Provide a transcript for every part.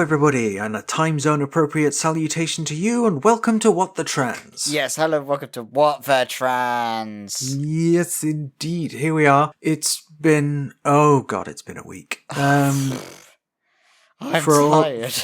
everybody, and a time zone appropriate salutation to you, and welcome to What the Trans. Yes, hello, welcome to What the Trans. Yes, indeed. Here we are. It's been a week. I'm tired.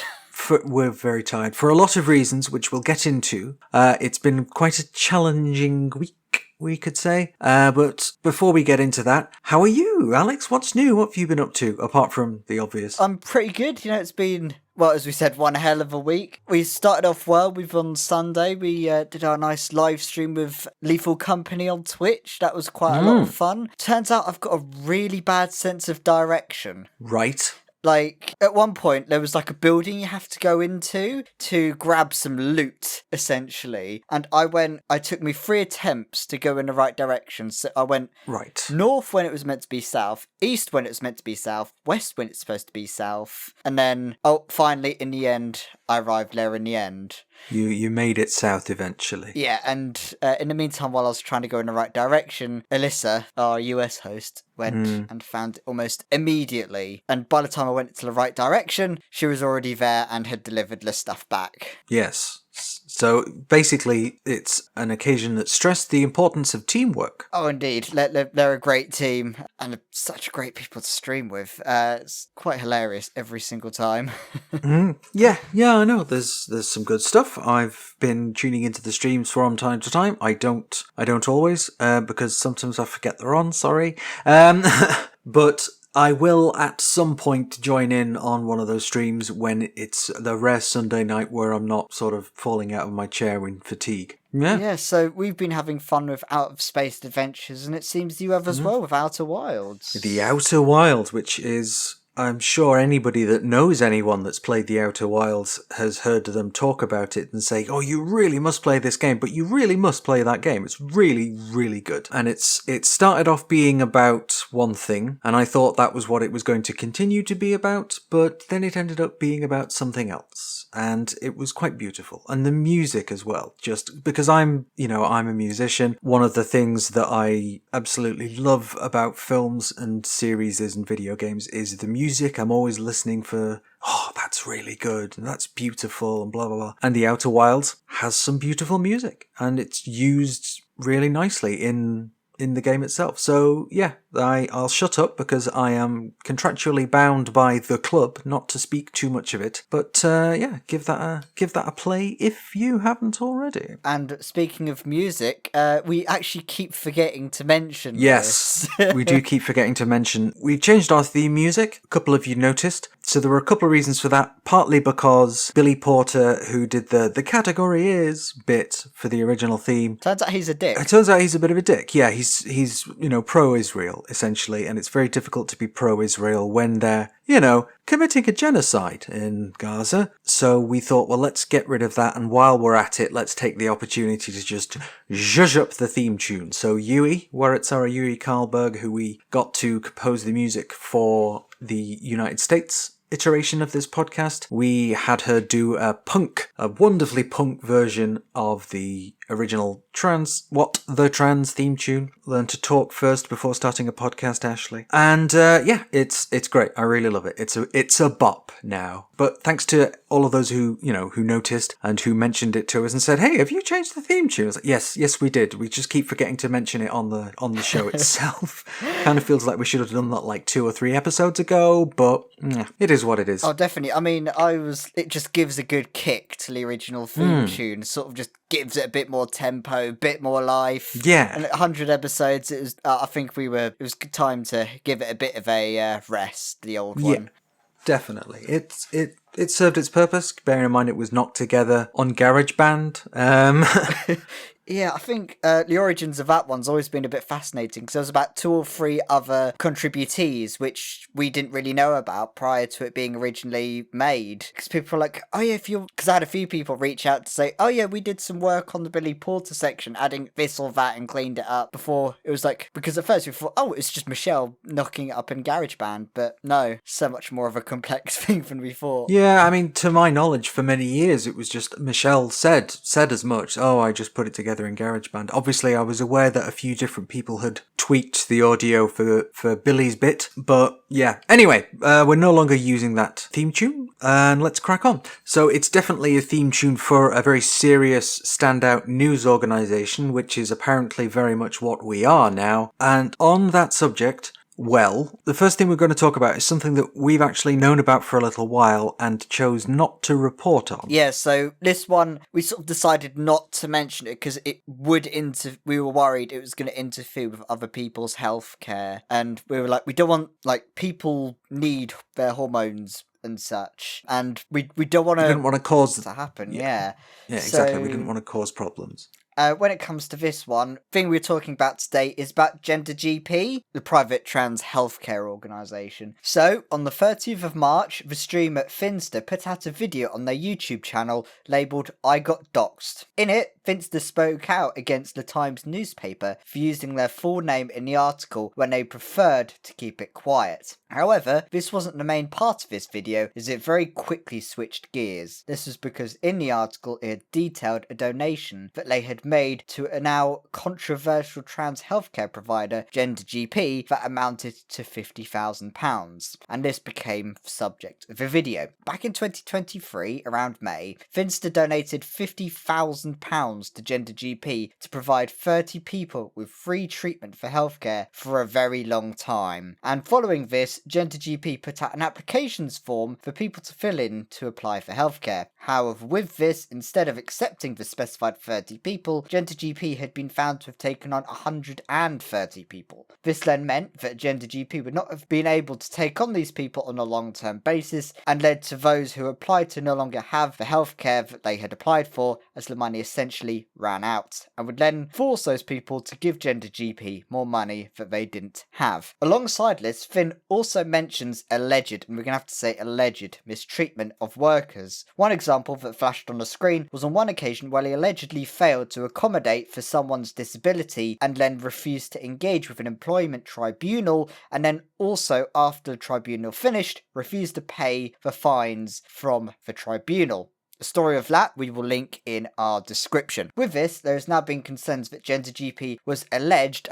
We're very tired. For a lot of reasons, which we'll get into. It's been quite a challenging week, we could say. But before we get into that, how are you, Alyx? What's new? What have you been up to, apart from the obvious? I'm pretty good. It's been, well, as we said, one hell of a week. We started off well. On Sunday, we did our nice live stream with Lethal Company on Twitch. That was quite a lot of fun. Turns out I've got a really bad sense of direction. Right. Like, at one point, there was like a building you have to go into to grab some loot, essentially. And it took me 3 attempts to go in the right direction. So I went north when it was meant to be south, east when it was meant to be south, west when it's supposed to be south. And then, finally, in the end, I arrived there in the end. You made it south eventually. Yeah, and in the meantime, while I was trying to go in the right direction, Alyssa, our US host, went and found it almost immediately. And by the time I went to the right direction, she was already there and had delivered the stuff back. Yes. So basically, it's an occasion that stressed the importance of teamwork. Oh, indeed. They're a great team and such great people to stream with. It's quite hilarious every single time. Yeah, I know. There's some good stuff. I've been tuning into the streams from time to time. I don't always, because sometimes I forget they're on. Sorry. But I will at some point join in on one of those streams when it's the rare Sunday night where I'm not sort of falling out of my chair in fatigue. Yeah, so we've been having fun with Out of Space Adventures, and it seems you have as well with Outer Wilds. The Outer Wilds, which is, I'm sure anybody that knows anyone that's played the Outer Wilds has heard them talk about it and say, oh, you really must play this game, but you really must play that game. It's really, really good. And it started off being about one thing, and I thought that was what it was going to continue to be about, but then it ended up being about something else. And it was quite beautiful. And the music as well, just because I'm a musician. One of the things that I absolutely love about films and series and video games is the music. I'm always listening for, oh, that's really good, and that's beautiful, and blah, blah, blah. And the Outer Wilds has some beautiful music, and it's used really nicely in the game itself. So yeah, I'll shut up because I am contractually bound by the club not to speak too much of it. But yeah, give that a play if you haven't already. And speaking of music, we actually keep forgetting to mention Yes, this. We do keep forgetting to mention. We changed our theme music. A couple of you noticed. So there were a couple of reasons for that. Partly because Billy Porter, who did the category is bit for the original theme. Turns out he's a dick. It turns out he's a bit of a dick. Yeah, he's pro-Israel, essentially, and it's very difficult to be pro-Israel when they're, committing a genocide in Gaza. So we thought, well, let's get rid of that, and while we're at it, let's take the opportunity to just zhuzh up the theme tune. So Yui Karlberg, who we got to compose the music for the United States iteration of this podcast, we had her do a wonderfully punk version of the original What the Trans theme tune. Learn to talk first before starting a podcast, Ashleigh. And yeah, it's great. I really love it. It's a bop now. But thanks to all of those who noticed and who mentioned it to us and said, hey, have you changed the theme tune? I was like, yes, we did. We just keep forgetting to mention it on the show itself. Kind of feels like we should have done that like 2 or 3 episodes ago, but it is what it is. Oh, definitely. I mean, it just gives a good kick to the original theme tune. Sort of just gives it a bit more tempo, a bit more life. Yeah. And 100 episodes, it was. I think it was good time to give it a bit of a rest. The old one. Definitely. It served its purpose, bearing in mind it was knocked together on GarageBand. Yeah, I think the origins of that one's always been a bit fascinating because there was about 2 or 3 other contributees which we didn't really know about prior to it being originally made. Because people were like, oh yeah, because I had a few people reach out to say, oh yeah, we did some work on the Billy Porter section, adding this or that and cleaned it up before it was like, because at first we thought, oh, it's just Michelle knocking it up in GarageBand, but no, so much more of a complex thing than we thought. Yeah, I mean, to my knowledge, for many years it was just Michelle said as much. Oh, I just put it together in GarageBand. Obviously, I was aware that a few different people had tweaked the audio for Billy's bit. But yeah, anyway, we're no longer using that theme tune, and let's crack on. So it's definitely a theme tune for a very serious, standout news organisation, which is apparently very much what we are now. And on that subject, well, the first thing we're going to talk about is something that we've actually known about for a little while and chose not to report on. Yeah, so this one, we sort of decided not to mention it because it would we were worried it was going to interfere with other people's healthcare. And we were like, we don't want, people need their hormones and such. And we don't want We didn't want to cause to happen, Yeah, yeah. exactly. We didn't want to cause problems. When it comes to this one, the thing we're talking about today is about GenderGP, the private trans healthcare organisation. So, on the 30th of March, the streamer Finster put out a video on their YouTube channel labelled I Got Doxed. In it, Finster spoke out against the Times newspaper for using their full name in the article when they preferred to keep it quiet. However, this wasn't the main part of this video, as it very quickly switched gears. This was because in the article it had detailed a donation that they had made to a now controversial trans healthcare provider, GenderGP, that amounted to £50,000, and this became the subject of the video. Back in 2023, around May, Finster donated £50,000 to GenderGP to provide 30 people with free treatment for healthcare for a very long time. And following this, GenderGP put out an applications form for people to fill in to apply for healthcare. However, with this, instead of accepting the specified 30 people, GenderGP had been found to have taken on 130 people. This then meant that GenderGP would not have been able to take on these people on a long-term basis, and led to those who applied to no longer have the healthcare that they had applied for, as the money essentially ran out, and would then force those people to give GenderGP more money that they didn't have. Alongside this, Finn also mentions alleged, and we're going to have to say alleged, mistreatment of workers. One example that flashed on the screen was on one occasion where he allegedly failed to accommodate for someone's disability and then refused to engage with an employment tribunal, and then also, after the tribunal finished, refused to pay the fines from the tribunal. The story of that we will link in our description. With this, there has now been concerns that GenderGP was alleged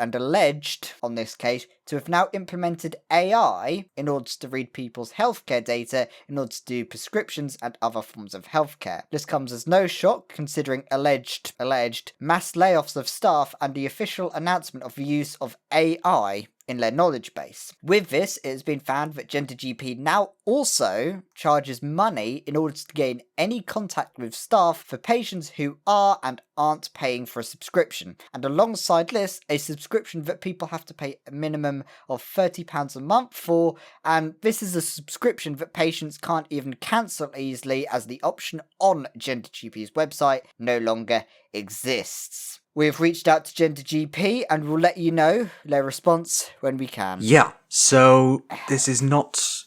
on this case to have now implemented AI in order to read people's healthcare data in order to do prescriptions and other forms of healthcare. This comes as no shock considering alleged mass layoffs of staff and the official announcement of the use of AI in their knowledge base. With this, it has been found that GenderGP now also charges money in order to gain any contact with staff for patients who are and aren't paying for a subscription. And alongside this, a subscription that people have to pay a minimum of £30 a month for, and this is a subscription that patients can't even cancel easily, as the option on GenderGP's website no longer exists. We have reached out to GenderGP and we'll let you know their response when we can. Yeah, so this is not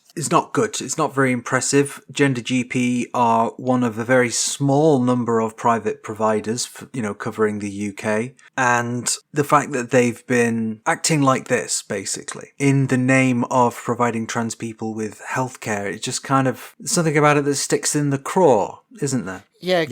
good. It's not very impressive. GenderGP are one of a very small number of private providers, covering the UK. And the fact that they've been acting like this, basically, in the name of providing trans people with healthcare, it's just kind of something about it that sticks in the craw, isn't there? Yeah.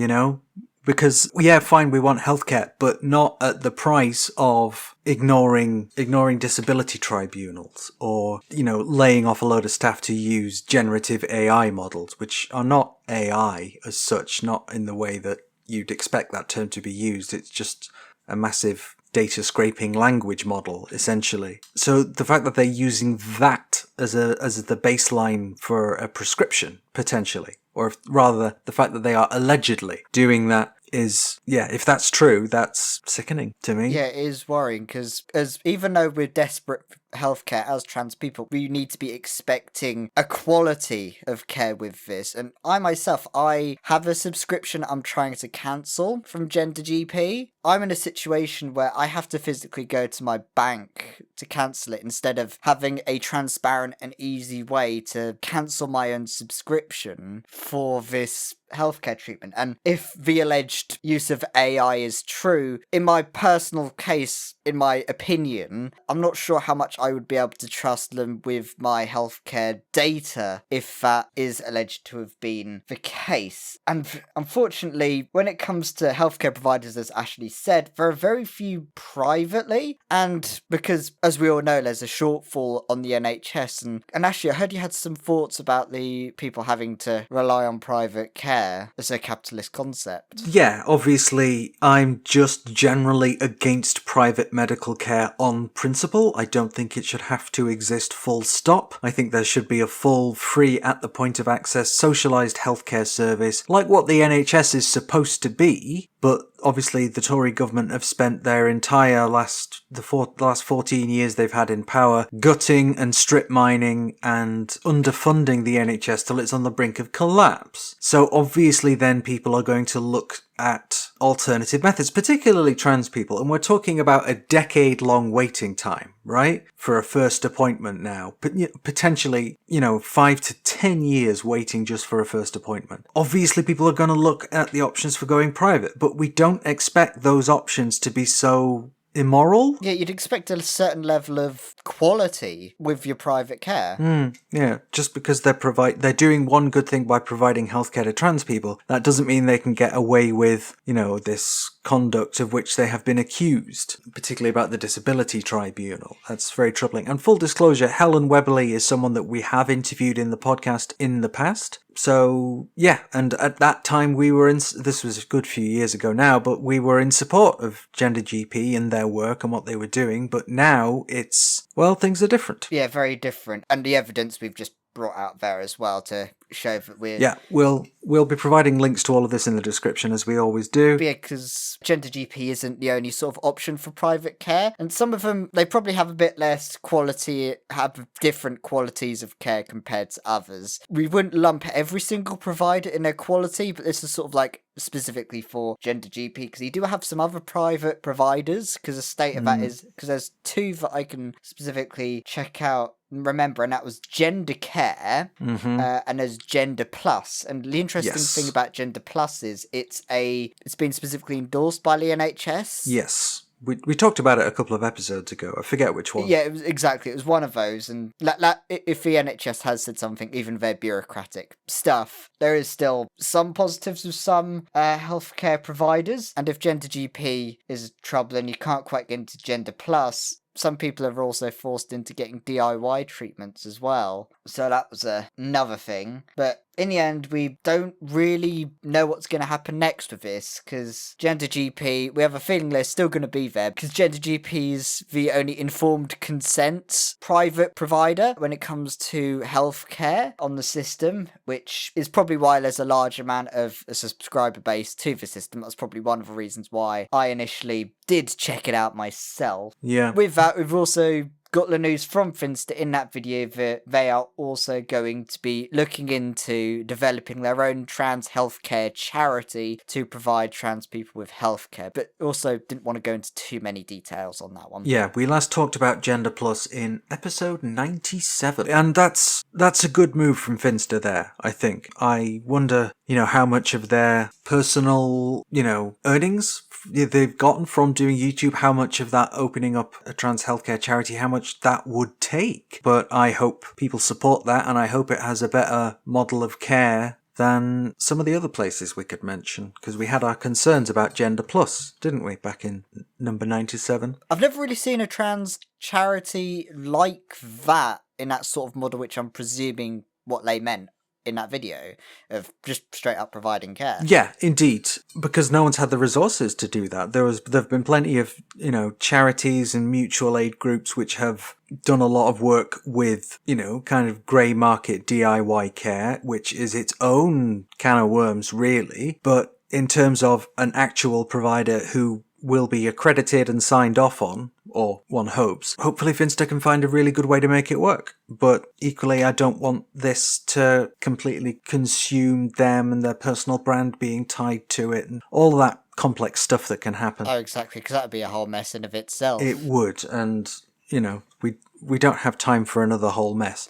Because, yeah, fine, we want healthcare, but not at the price of ignoring disability tribunals or, laying off a load of staff to use generative AI models, which are not AI as such, not in the way that you'd expect that term to be used. It's just a massive data scraping language model, essentially. So the fact that they're using that as the baseline for a prescription, potentially, or rather the fact that they are allegedly doing that is, if that's true, that's sickening to me. Yeah, it is worrying because even though we're desperate for healthcare as trans people, we need to be expecting a quality of care with this. And I have a subscription I'm trying to cancel from GenderGP. I'm in a situation where I have to physically go to my bank to cancel it instead of having a transparent and easy way to cancel my own subscription for this healthcare treatment. And if the alleged use of AI is true, in my personal case, in my opinion, I'm not sure how much I would be able to trust them with my healthcare data if that is alleged to have been the case. And unfortunately, when it comes to healthcare providers, as Ashley said, there are very few privately. And because, as we all know, there's a shortfall on the NHS. And Ashley, I heard you had some thoughts about the people having to rely on private care as a capitalist concept. Yeah, obviously, I'm just generally against private medical care on principle. I don't think it should have to exist full stop. I think there should be a full, free, at the point of access, socialised healthcare service, like what the NHS is supposed to be. But obviously the Tory government have spent their entire last 14 years they've had in power gutting and strip mining and underfunding the NHS till it's on the brink of collapse. So obviously then people are going to look at alternative methods, particularly trans people. And we're talking about a decade-long waiting time, right? For a first appointment now. But potentially, 5 to 10 years waiting just for a first appointment. Obviously, people are going to look at the options for going private, but we don't expect those options to be so immoral. Yeah, you'd expect a certain level of quality with your private care. Yeah, just because they're doing one good thing by providing healthcare to trans people, that doesn't mean they can get away with, this conduct of which they have been accused, particularly about the Disability Tribunal. That's very troubling. And full disclosure, Helen Weberly is someone that we have interviewed in the podcast in the past. So, yeah, and at that time this was a good few years ago now, but we were in support of GenderGP and their work and what they were doing, but now things are different. Yeah, very different. And the evidence we've just brought out there as well to show that we're... Yeah, we'll be providing links to all of this in the description, as we always do. Yeah, because GenderGP isn't the only sort of option for private care, and some of them, they probably have a bit less quality, have different qualities of care compared to others. We wouldn't lump every single provider in their quality, but this is sort of like specifically for GenderGP, because you do have some other private providers, because the state of that is, because there's two that I can specifically check out, remember, and that was Gender Care, and there's Gender Plus. And the interesting thing about Gender Plus is it's been specifically endorsed by the NHS. Yes. We talked about it a couple of episodes ago. I forget which one. Yeah, it was one of those. And if the NHS has said something, even their bureaucratic stuff, there is still some positives with some healthcare providers. And if GenderGP is trouble and you can't quite get into Gender Plus, some people are also forced into getting DIY treatments as well. So that was another thing. But in the end, we don't really know what's going to happen next with this, because GenderGP, we have a feeling they're still going to be there, because GenderGP is the only informed consent private provider when it comes to healthcare on the system, which is probably why there's a large amount of a subscriber base to the system. That's probably one of the reasons why I initially did check it out myself. Yeah. With that, we've also got the news from Finster in that video that they are also going to be looking into developing their own trans healthcare charity to provide trans people with healthcare, but also didn't want to go into too many details on that one. Yeah, we last talked about Gender Plus in episode 97, and that's a good move from Finster there, I think. I wonder, how much of their personal, earnings they've gotten from doing YouTube, how much of that opening up a trans healthcare charity, how much that would take. But I hope people support that, and I hope it has a better model of care than some of the other places we could mention, because we had our concerns about Gender Plus, didn't we, back in number 97? I've never really seen a trans charity like that in that sort of model, which I'm presuming what they meant in that video, of just straight up providing care. Yeah, indeed, because no one's had the resources to do that. There've been plenty of, charities and mutual aid groups which have done a lot of work with, kind of grey market DIY care, which is its own can of worms, really. But in terms of an actual provider who will be accredited and signed off on, or one hopes, hopefully Finster can find a really good way to make it work. But equally, I don't want this to completely consume them and their personal brand being tied to it and all that complex stuff that can happen. Oh, exactly, because that would be a whole mess in of itself. It would, and, we don't have time for another whole mess.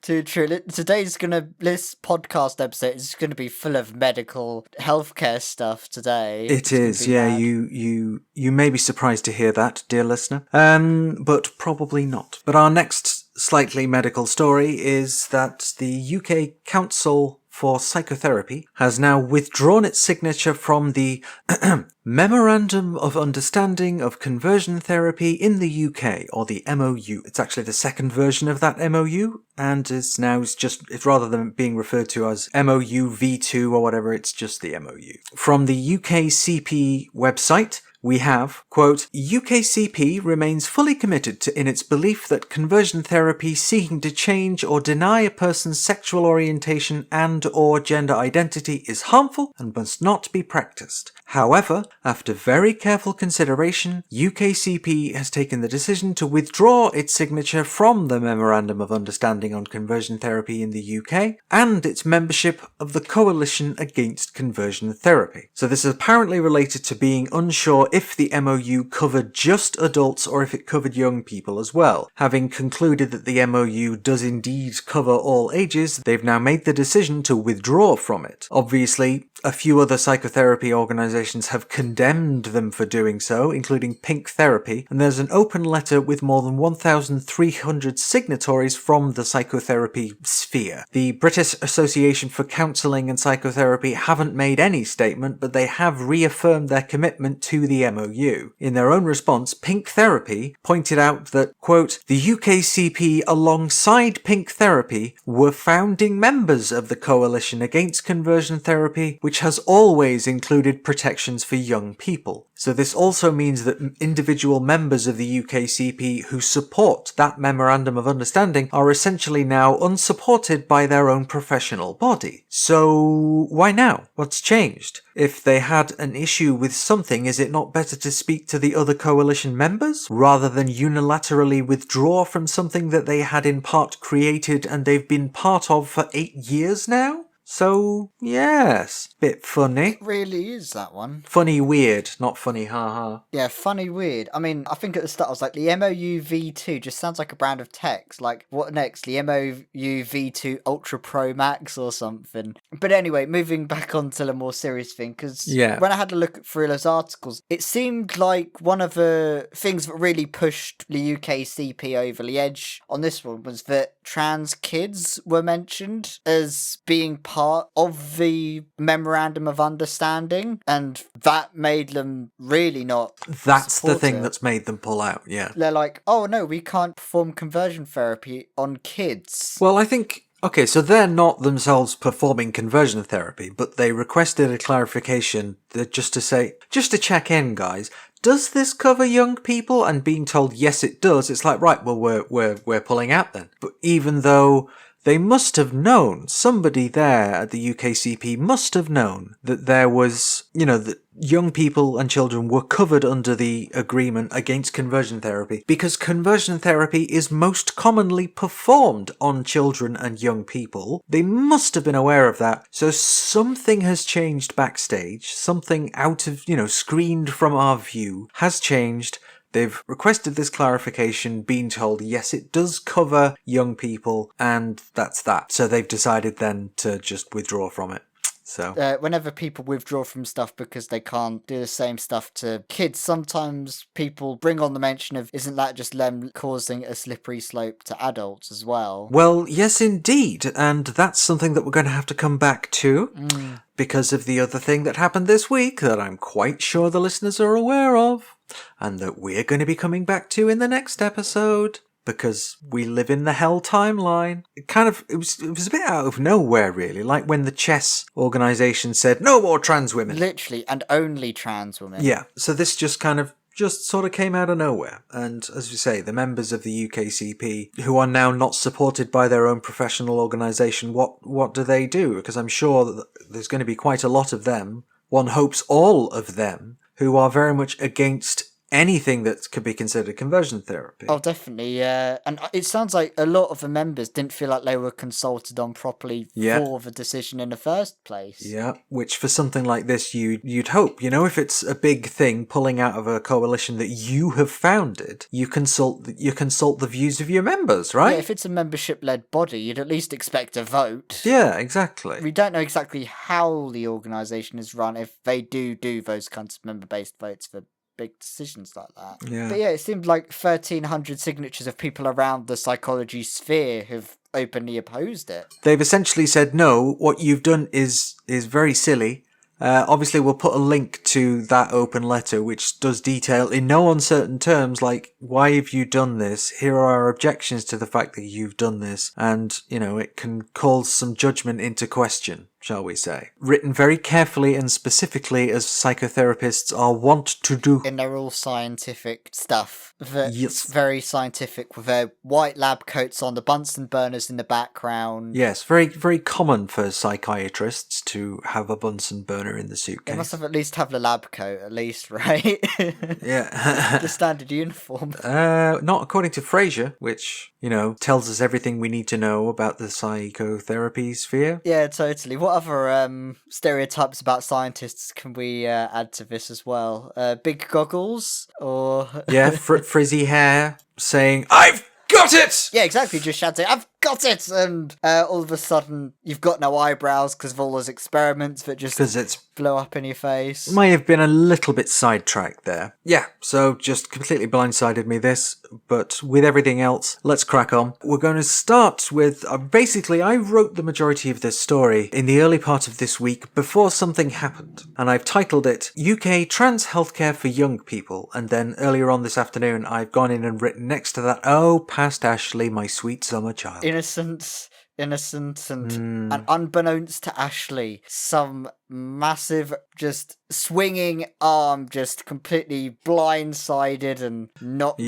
Too true. This podcast episode is gonna be full of medical healthcare stuff today. It is, yeah. Bad. You may be surprised to hear that, dear listener. But probably not. But our next slightly medical story is that the UK Council for Psychotherapy has now withdrawn its signature from the Memorandum of Understanding of Conversion Therapy in the UK, or the MOU. It's actually the second version of that MOU, and it's rather than being referred to as MOU V2 or whatever, it's just the MOU. From the UKCP website, we have, quote, UKCP remains fully committed in its belief that conversion therapy seeking to change or deny a person's sexual orientation and or gender identity is harmful and must not be practiced. However, after very careful consideration, UKCP has taken the decision to withdraw its signature from the Memorandum of Understanding on Conversion Therapy in the UK and its membership of the Coalition Against Conversion Therapy. So this is apparently related to being unsure if the MOU covered just adults or if it covered young people as well. Having concluded that the MOU does indeed cover all ages, they've now made the decision to withdraw from it. Obviously, a few other psychotherapy organisations have condemned them for doing so, including Pink Therapy, and there's an open letter with more than 1,300 signatories from the psychotherapy sphere. The British Association for Counselling and Psychotherapy haven't made any statement, but they have reaffirmed their commitment to the MOU. In their own response, Pink Therapy pointed out that, quote, the UKCP alongside Pink Therapy were founding members of the Coalition Against Conversion Therapy, which has always included protections for young people. So this also means that individual members of the UKCP who support that Memorandum of Understanding are essentially now unsupported by their own professional body. So why now? What's changed? If they had an issue with something, is it not better to speak to the other coalition members rather than unilaterally withdraw from something that they had in part created and they've been part of for 8 years now? So, yes, bit funny. It really is, that one. Funny weird, not funny haha. Yeah, funny weird. I mean, I think at the start I was like, the MOU V2 just sounds like a brand of text. Like, what next? The MOU V2 Ultra Pro Max or something. But anyway, moving back onto the more serious thing, because when I had a look through those articles, it seemed like one of the things that really pushed the UKCP over the edge on this one was that trans kids were mentioned as being part of the Memorandum of Understanding, and that made them really not That's the thing that's made them pull out, yeah. They're like, oh no, we can't perform conversion therapy on kids. Well, I think, okay, so they're not themselves performing conversion therapy, but they requested a clarification just to check in, guys. Does this cover young people? And being told yes it does, it's like, right, well we're pulling out then. But even though they must have known, somebody there at the UKCP must have known that there was, that young people and children were covered under the agreement against conversion therapy, because conversion therapy is most commonly performed on children and young people. They must have been aware of that. So something has changed backstage, something out of, screened from our view has changed. They've requested this clarification, been told, yes, it does cover young people, and that's that. So they've decided then to just withdraw from it. So whenever people withdraw from stuff because they can't do the same stuff to kids, sometimes people bring on the mention of, isn't that just them causing a slippery slope to adults as well? Well, yes, indeed. And that's something that we're going to have to come back to because of the other thing that happened this week that I'm quite sure the listeners are aware of, and that we're going to be coming back to in the next episode. Because we live in the hell timeline. It was a bit out of nowhere, really. Like when the chess organisation said, no more trans women. Literally, and only trans women. Yeah, so this just sort of came out of nowhere. And as we say, the members of the UKCP, who are now not supported by their own professional organisation, what do they do? Because I'm sure that there's going to be quite a lot of them, one hopes all of them, who are very much against anything that could be considered conversion therapy. Oh, definitely, yeah. And it sounds like a lot of the members didn't feel like they were consulted on properly for the decision in the first place. Yeah, which for something like this, you'd hope. If it's a big thing pulling out of a coalition that you have founded, you consult the views of your members, right? Yeah, if it's a membership-led body, you'd at least expect a vote. Yeah, exactly. We don't know exactly how the organisation is run, if they do those kinds of member-based votes for big decisions like that. Yeah. But yeah, it seemed like 1,300 signatures of people around the psychology sphere have openly opposed it. They've essentially said, no, what you've done is very silly. Obviously, we'll put a link to that open letter, which does detail in no uncertain terms, like, why have you done this? Here are our objections to the fact that you've done this. And, it can call some judgment into question, shall we say. Written very carefully and specifically, as psychotherapists are wont to do. And they're all scientific stuff. Yes. Very scientific, with their white lab coats on, the Bunsen burners in the background. Yes, very, very common for psychiatrists to have a Bunsen burner in the suitcase. They must have at least have the lab coat, at least, right? Yeah. The standard uniform. Not according to Fraser, which, tells us everything we need to know about the psychotherapy sphere. Yeah, totally. What other stereotypes about scientists can we add to this as well? Big goggles, or... Yeah, frizzy hair, saying, I've got it! Yeah, exactly, just shouting, I've got it! And all of a sudden, you've got no eyebrows because of all those experiments that just blow up in your face. May have been a little bit sidetracked there. Yeah, so just completely blindsided me this, but with everything else, let's crack on. We're going to start with, basically, I wrote the majority of this story in the early part of this week before something happened, and I've titled it UK Trans Healthcare for Young People, and then earlier on this afternoon, I've gone in and written next to that, oh, past Ashleigh, my sweet summer child. Innocent, and unbeknownst to Ashleigh, some massive, just swinging arm just completely blindsided and knocked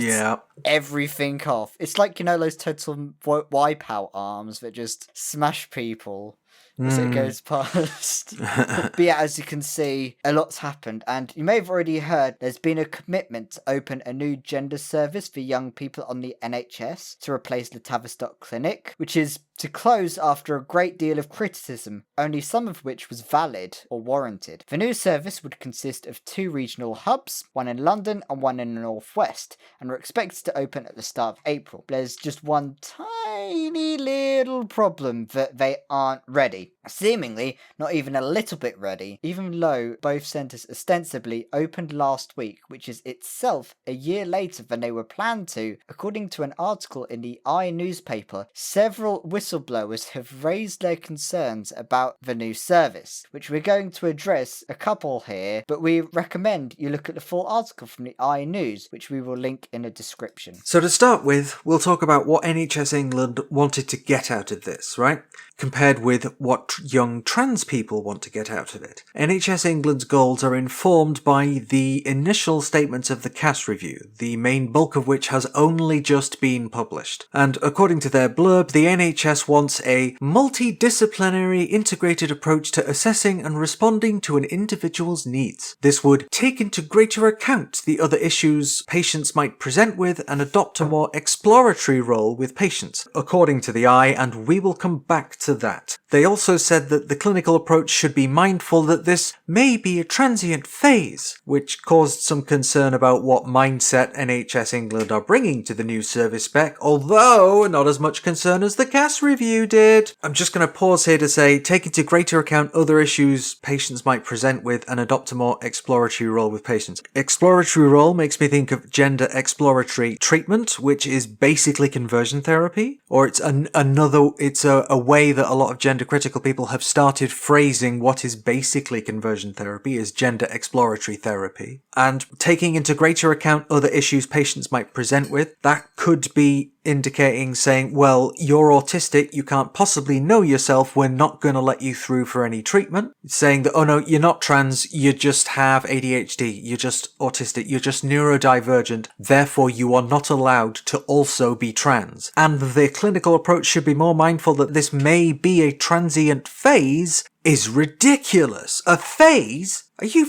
everything off. It's like, those total wipeout arms that just smash people as it goes past. But yeah, as you can see, a lot's happened, and you may have already heard there's been a commitment to open a new gender service for young people on the NHS to replace the Tavistock Clinic, which is to close after a great deal of criticism, only some of which was valid or warranted. The new service would consist of 2 regional hubs, one in London and one in the northwest, and were expected to open at the start of April. There's just one tiny little problem, that they aren't ready. Seemingly not even a little bit ready, even though both centres ostensibly opened last week, which is itself a year later than they were planned to. According to an article in the newspaper, several whistleblowers have raised their concerns about the new service, which we're going to address a couple here, but we recommend you look at the full article from the News, which we will link in the description. So to start with, we'll talk about what NHS England wanted to get out of this, right? Compared with what young trans people want to get out of it. NHS England's goals are informed by the initial statements of the CAS review, the main bulk of which has only just been published. And according to their blurb, the NHS wants a multidisciplinary integrated approach to assessing and responding to an individual's needs. This would take into greater account the other issues patients might present with and adopt a more exploratory role with patients, according to the and we will come back to that. They also said that the clinical approach should be mindful that this may be a transient phase, which caused some concern about what mindset NHS England are bringing to the new service spec, although not as much concern as the CAS review did. I'm just going to pause here to say, take into greater account other issues patients might present with and adopt a more exploratory role with patients. Exploratory role makes me think of gender exploratory treatment, which is basically conversion therapy, or it's a way that a lot of gender critical people have started phrasing what is basically conversion therapy as gender exploratory therapy. And taking into greater account other issues patients might present with, that could be indicating saying, well, you're autistic, you can't possibly know yourself, we're not going to let you through for any treatment. Saying that, oh no, you're not trans, you just have ADHD, you're just autistic, you're just neurodivergent, therefore you are not allowed to also be trans. And the clinical approach should be more mindful that this may be a transient phase is ridiculous. A phase? Are you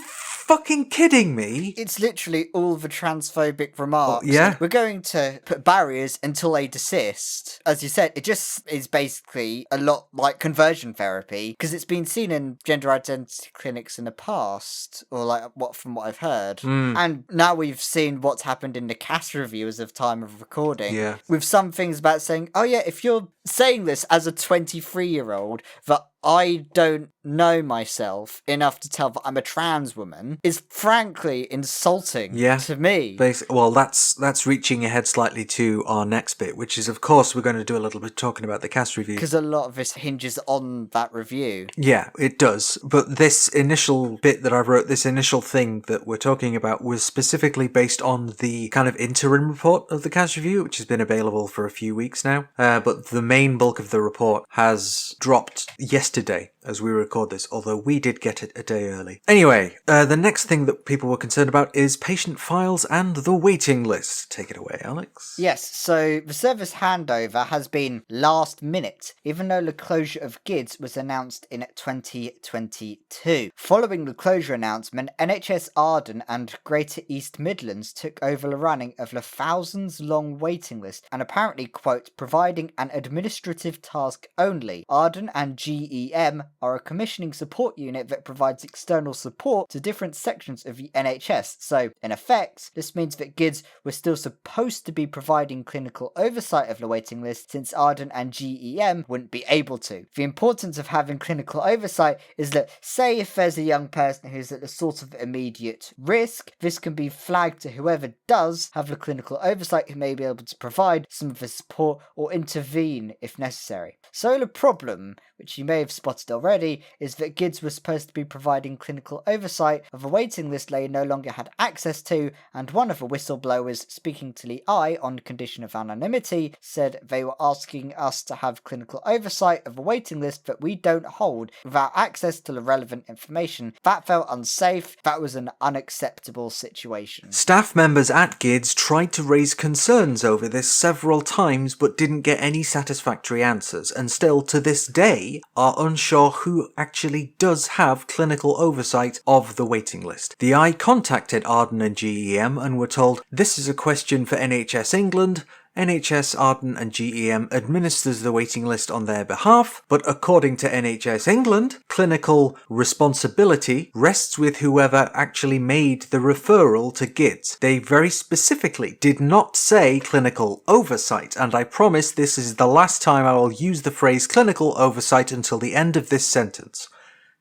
fucking kidding me? It's literally all the transphobic remarks. yeah. We're going to put barriers until they desist. As you said, it just is basically a lot like conversion therapy, because it's been seen in gender identity clinics in the past, or from what I've heard. And now we've seen what's happened in the CAS review as of time of recording. Yeah. With some things about saying, oh yeah, if you're saying this as a 23-year-old, that I don't know myself enough to tell that I'm a trans woman, is frankly insulting to me. Well, that's reaching ahead slightly to our next bit, which is, of course, we're going to do a little bit talking about the cast review. Because a lot of this hinges on that review. Yeah, it does. But this initial bit that I wrote, this initial thing that we're talking about, was specifically based on the kind of interim report of the cast review, which has been available for a few weeks now. But the main bulk of the report has dropped yesterday as we record this, although we did get it a day early. Anyway, the next thing that people were concerned about is patient files and the waiting list. Take it away, Alex. Yes, so the service handover has been last minute, even though the closure of GIDS was announced in 2022. Following the closure announcement, NHS Arden and Greater East Midlands took over the running of the thousands-long waiting list and apparently, quote, providing an administrative task only. Arden and GEM are a commissioning support unit that provides external support to different sections of the NHS. So, in effect, this means that GIDS were still supposed to be providing clinical oversight of the waiting list, since Arden and GEM wouldn't be able to. The importance of having clinical oversight is that, say if there's a young person who's at a sort of immediate risk, this can be flagged to whoever does have the clinical oversight, who may be able to provide some of the support or intervene if necessary. So the problem, which you may have spotted already, is that GIDS was supposed to be providing clinical oversight of a waiting list they no longer had access to, and one of the whistleblowers, speaking to the Eye on condition of anonymity, said they were asking us to have clinical oversight of a waiting list that we don't hold without access to the relevant information. That felt unsafe. That was an unacceptable situation. Staff members at GIDS tried to raise concerns over this several times but didn't get any satisfactory answers, and still to this day are unsure who actually does have clinical oversight of the waiting list. The Eye contacted Arden and GEM and were told, this is a question for NHS England. NHS Arden and GEM administers the waiting list on their behalf, but according to NHS England, clinical responsibility rests with whoever actually made the referral to GIDS. They very specifically did not say clinical oversight, and I promise this is the last time I will use the phrase clinical oversight until the end of this sentence.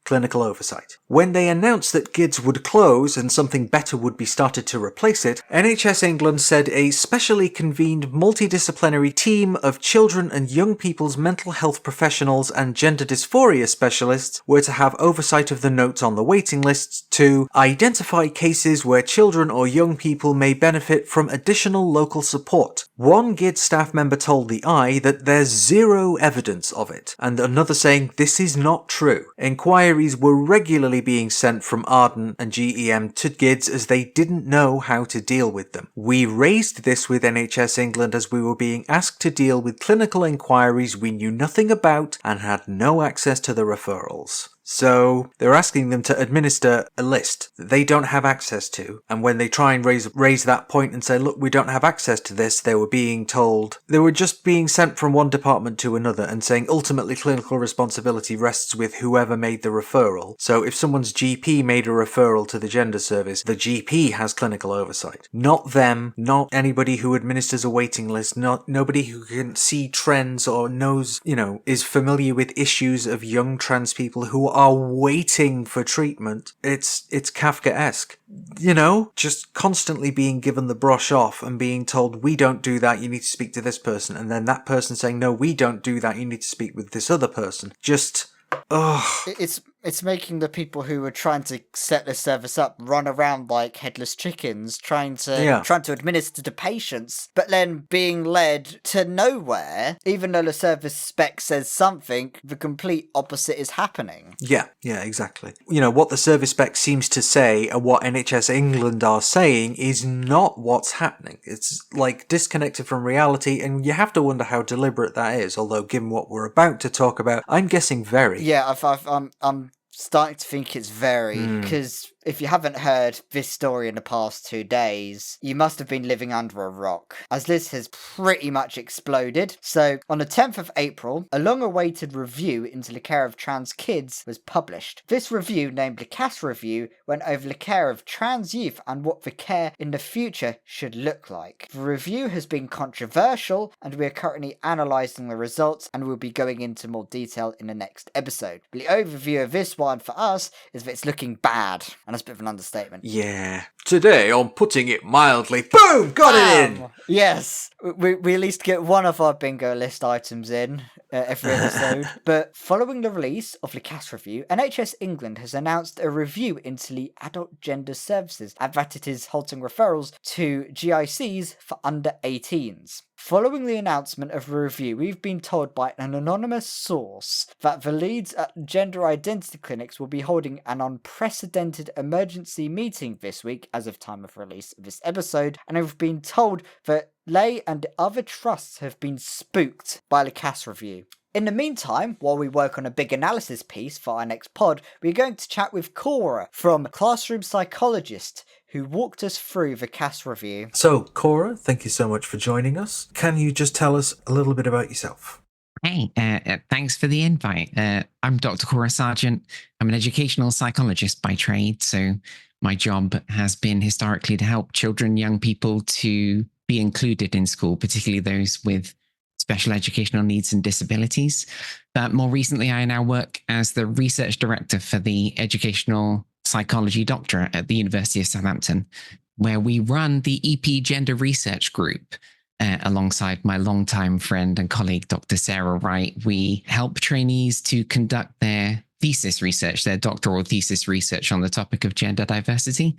Clinical oversight. When they announced that GIDS would close and something better would be started to replace it, NHS England said a specially convened multidisciplinary team of children and young people's mental health professionals and gender dysphoria specialists were to have oversight of the notes on the waiting lists to identify cases where children or young people may benefit from additional local support. One GIDS staff member told the Eye that there's zero evidence of it, and another saying this is not true. Inquiries were regularly being sent from Arden and GEM to GIDS as they didn't know how to deal with them. We raised this with NHS England as we were being asked to deal with clinical inquiries we knew nothing about and had no access to the referrals. So they're asking them to administer a list that they don't have access to, and when they try and raise that point and say, look, we don't have access to this, they were being told, they were just being sent from one department to another and saying ultimately clinical responsibility rests with whoever made the referral. So if someone's GP made a referral to the gender service, the GP has clinical oversight. Not them, not anybody who administers a waiting list, not nobody who can see trends or knows, is familiar with issues of young trans people who are waiting for treatment. It's Kafkaesque. Just constantly being given the brush off and being told, we don't do that, you need to speak to this person. And then that person saying, no, we don't do that, you need to speak with this other person. It's making the people who were trying to set the service up run around like headless chickens, trying to administer to patients, but then being led to nowhere. Even though the service spec says something, the complete opposite is happening. Yeah, exactly. What the service spec seems to say and what NHS England are saying is not what's happening. It's like disconnected from reality, and you have to wonder how deliberate that is, although given what we're about to talk about, I'm guessing very. Yeah, I'm starting to think it's very, because If you haven't heard this story in the past 2 days, you must have been living under a rock, as this has pretty much exploded. So, on the 10th of April, a long-awaited review into the care of trans kids was published. This review, named the CAS Review, went over the care of trans youth and what the care in the future should look like. The review has been controversial, and we are currently analysing the results and we'll be going into more detail in the next episode. But the overview of this one for us is that it's looking bad, and that's a bit of an understatement. Yeah. Today, on putting it mildly, boom, got it in! Yes, we at least get one of our bingo list items in every episode. But following the release of the CAS Review, NHS England has announced a review into the adult gender services and that it is halting referrals to GICs for under 18s. Following the announcement of the review, we've been told by an anonymous source that the leads at gender identity clinics will be holding an unprecedented emergency meeting this week as of time of release of this episode, and we've been told that Leigh and other trusts have been spooked by the CAS Review. In the meantime, while we work on a big analysis piece for our next pod, we're going to chat with Cora from Classroom Psychologist, who walked us through the CAS Review. So, Cora, thank you so much for joining us. Can you just tell us a little bit about yourself? Hey, thanks for the invite. I'm Dr. Cora Sargent. I'm an educational psychologist by trade, so my job has been historically to help children, young people to be included in school, particularly those with special educational needs and disabilities. But more recently, I now work as the research director for the Educational Psychology Doctorate at the University of Southampton, where we run the EP Gender Research Group. Alongside my longtime friend and colleague, Dr. Sarah Wright, we help trainees to conduct their thesis research, their doctoral thesis research on the topic of gender diversity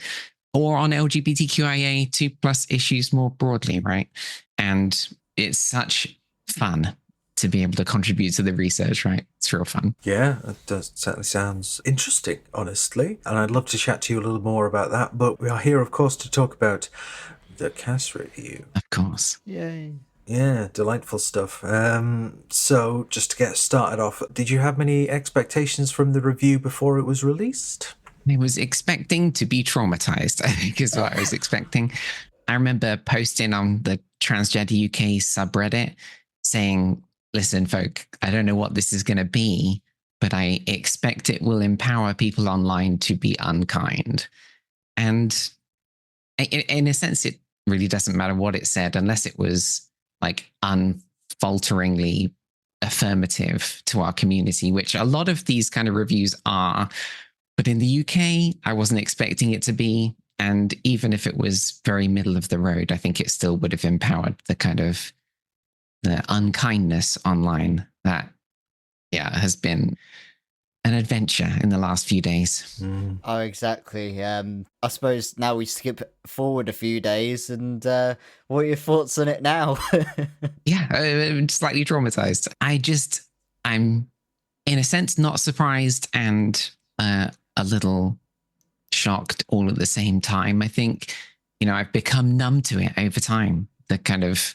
or on LGBTQIA2+ issues more broadly, right? And it's such fun to be able to contribute to the research, right? It's real fun. Yeah, it does, certainly sounds interesting, honestly. And I'd love to chat to you a little more about that. But we are here, of course, to talk about the CAS Review. Of course. Yay. Yeah, delightful stuff. So just to get started off, did you have many expectations from the review before it was released? I was expecting to be traumatized, I think is what I was expecting. I remember posting on the Transgender UK subreddit saying, listen, folk, I don't know what this is going to be, but I expect it will empower people online to be unkind. And in a sense, it really doesn't matter what it said, unless it was like unfalteringly affirmative to our community, which a lot of these kind of reviews are. But in the UK, I wasn't expecting it to be. And even if it was very middle of the road, I think it still would have empowered the kind of the unkindness online that, has been an adventure in the last few days. Oh, exactly. I suppose now we skip forward a few days, and what are your thoughts on it now? I'm slightly traumatized. I'm in a sense not surprised and a little shocked all at the same time. I think, I've become numb to it over time. The kind of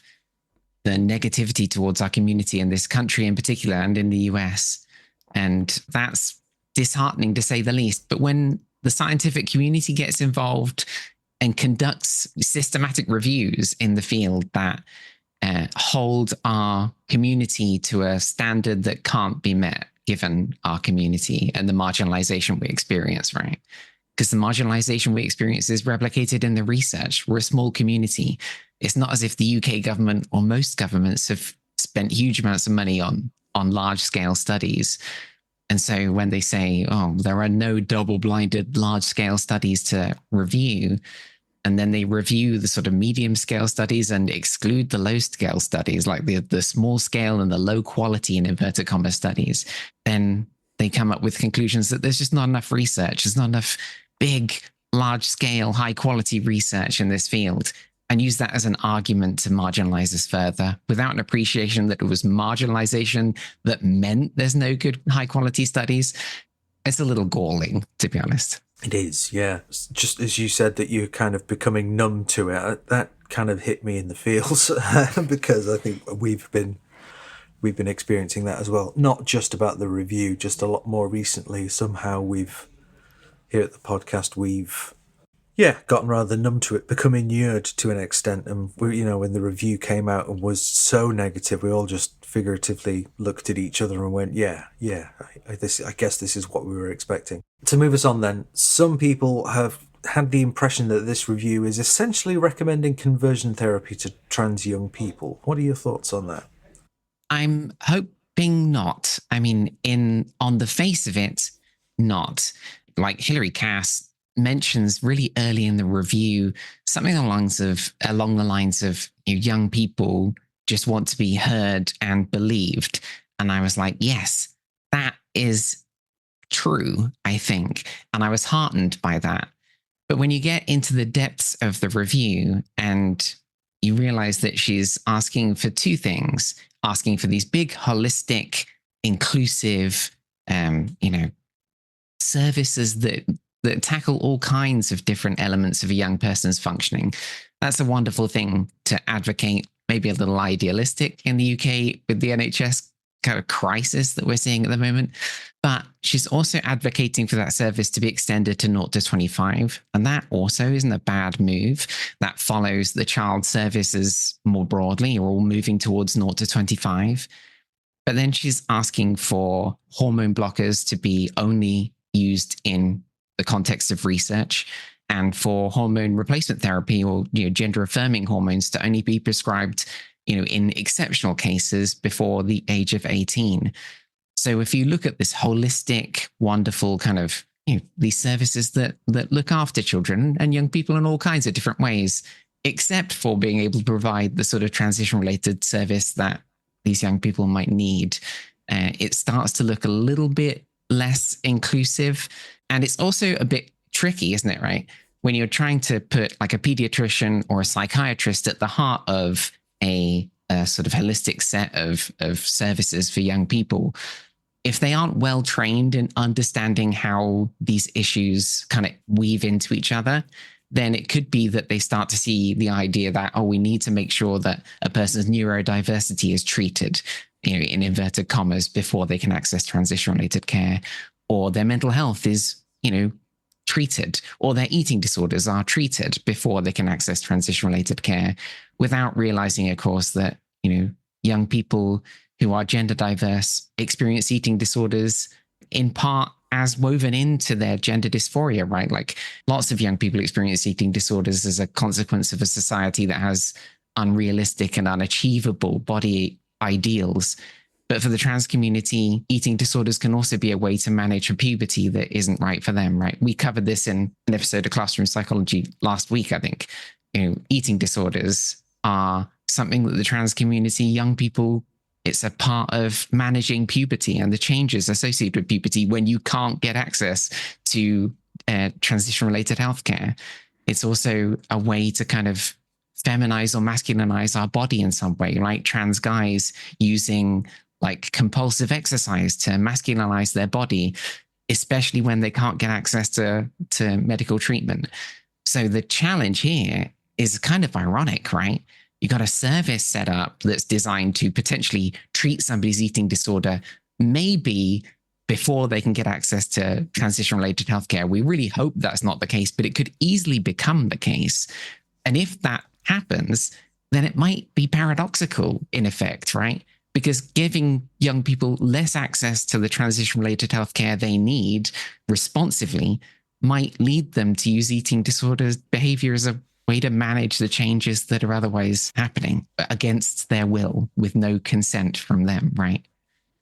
the negativity towards our community in this country in particular and in the US. And that's disheartening to say the least. But when the scientific community gets involved and conducts systematic reviews in the field that hold our community to a standard that can't be met given our community and the marginalization we experience, right? Because the marginalization we experience is replicated in the research. We're a small community. It's not as if the UK government or most governments have spent huge amounts of money on large-scale studies. And so when they say, there are no double-blinded large-scale studies to review, and then they review the sort of medium-scale studies and exclude the low-scale studies, like the small-scale and the low-quality in inverted commas studies, then they come up with conclusions that there's just not enough research. There's not enough big, large-scale, high-quality research in this field, and use that as an argument to marginalize us further without an appreciation that it was marginalization that meant there's no good high quality studies. It's a little galling, to be honest. It is, yeah. Just as you said that you're kind of becoming numb to it, that kind of hit me in the feels because I think we've been experiencing that as well. Not just about the review, just a lot more recently. Somehow we've here at the podcast, we've gotten rather numb to it, become inured to an extent. And we, when the review came out and was so negative, we all just figuratively looked at each other and went, I guess this is what we were expecting. To move us on then, some people have had the impression that this review is essentially recommending conversion therapy to trans young people. What are your thoughts on that? I'm hoping not. I mean, on the face of it, not. Like Hilary Cass mentions really early in the review something along the lines of young people just want to be heard and believed. And I was like, yes, that is true, I think. And I was heartened by that. But when you get into the depths of the review and you realize that she's asking for two things, asking for these big, holistic, inclusive, services that tackle all kinds of different elements of a young person's functioning. That's a wonderful thing to advocate, maybe a little idealistic in the UK with the NHS kind of crisis that we're seeing at the moment. But she's also advocating for that service to be extended to 0 to 25. And that also isn't a bad move. That follows the child services more broadly. You're all moving towards 0 to 25. But then she's asking for hormone blockers to be only used in the context of research, and for hormone replacement therapy or gender affirming hormones to only be prescribed in exceptional cases before the age of 18. So if you look at this holistic, wonderful kind of these services that look after children and young people in all kinds of different ways, except for being able to provide the sort of transition related service that these young people might need, it starts to look a little bit less inclusive. And it's also a bit tricky, isn't it, right? When you're trying to put like a pediatrician or a psychiatrist at the heart of a sort of holistic set of services for young people, if they aren't well trained in understanding how these issues kind of weave into each other, then it could be that they start to see the idea that, we need to make sure that a person's neurodiversity is treated, in inverted commas, before they can access transition-related care, or their mental health is, treated, or their eating disorders are treated before they can access transition-related care, without realizing, of course, that, young people who are gender diverse experience eating disorders in part as woven into their gender dysphoria, right? Like lots of young people experience eating disorders as a consequence of a society that has unrealistic and unachievable body ideals. But for the trans community, eating disorders can also be a way to manage a puberty that isn't right for them, right? We covered this in an episode of Classroom Psychology last week, I think. Eating disorders are something that the trans community, young people, it's a part of managing puberty and the changes associated with puberty when you can't get access to transition-related healthcare. It's also a way to kind of feminize or masculinize our body in some way, like trans guys using like compulsive exercise to masculinize their body, especially when they can't get access to medical treatment. So the challenge here is kind of ironic, right? You got a service set up that's designed to potentially treat somebody's eating disorder, maybe before they can get access to transition-related healthcare. We really hope that's not the case, but it could easily become the case. And if that happens, then it might be paradoxical in effect, right? Because giving young people less access to the transition-related healthcare they need responsively might lead them to use eating disorders behavior as a way to manage the changes that are otherwise happening against their will with no consent from them, right?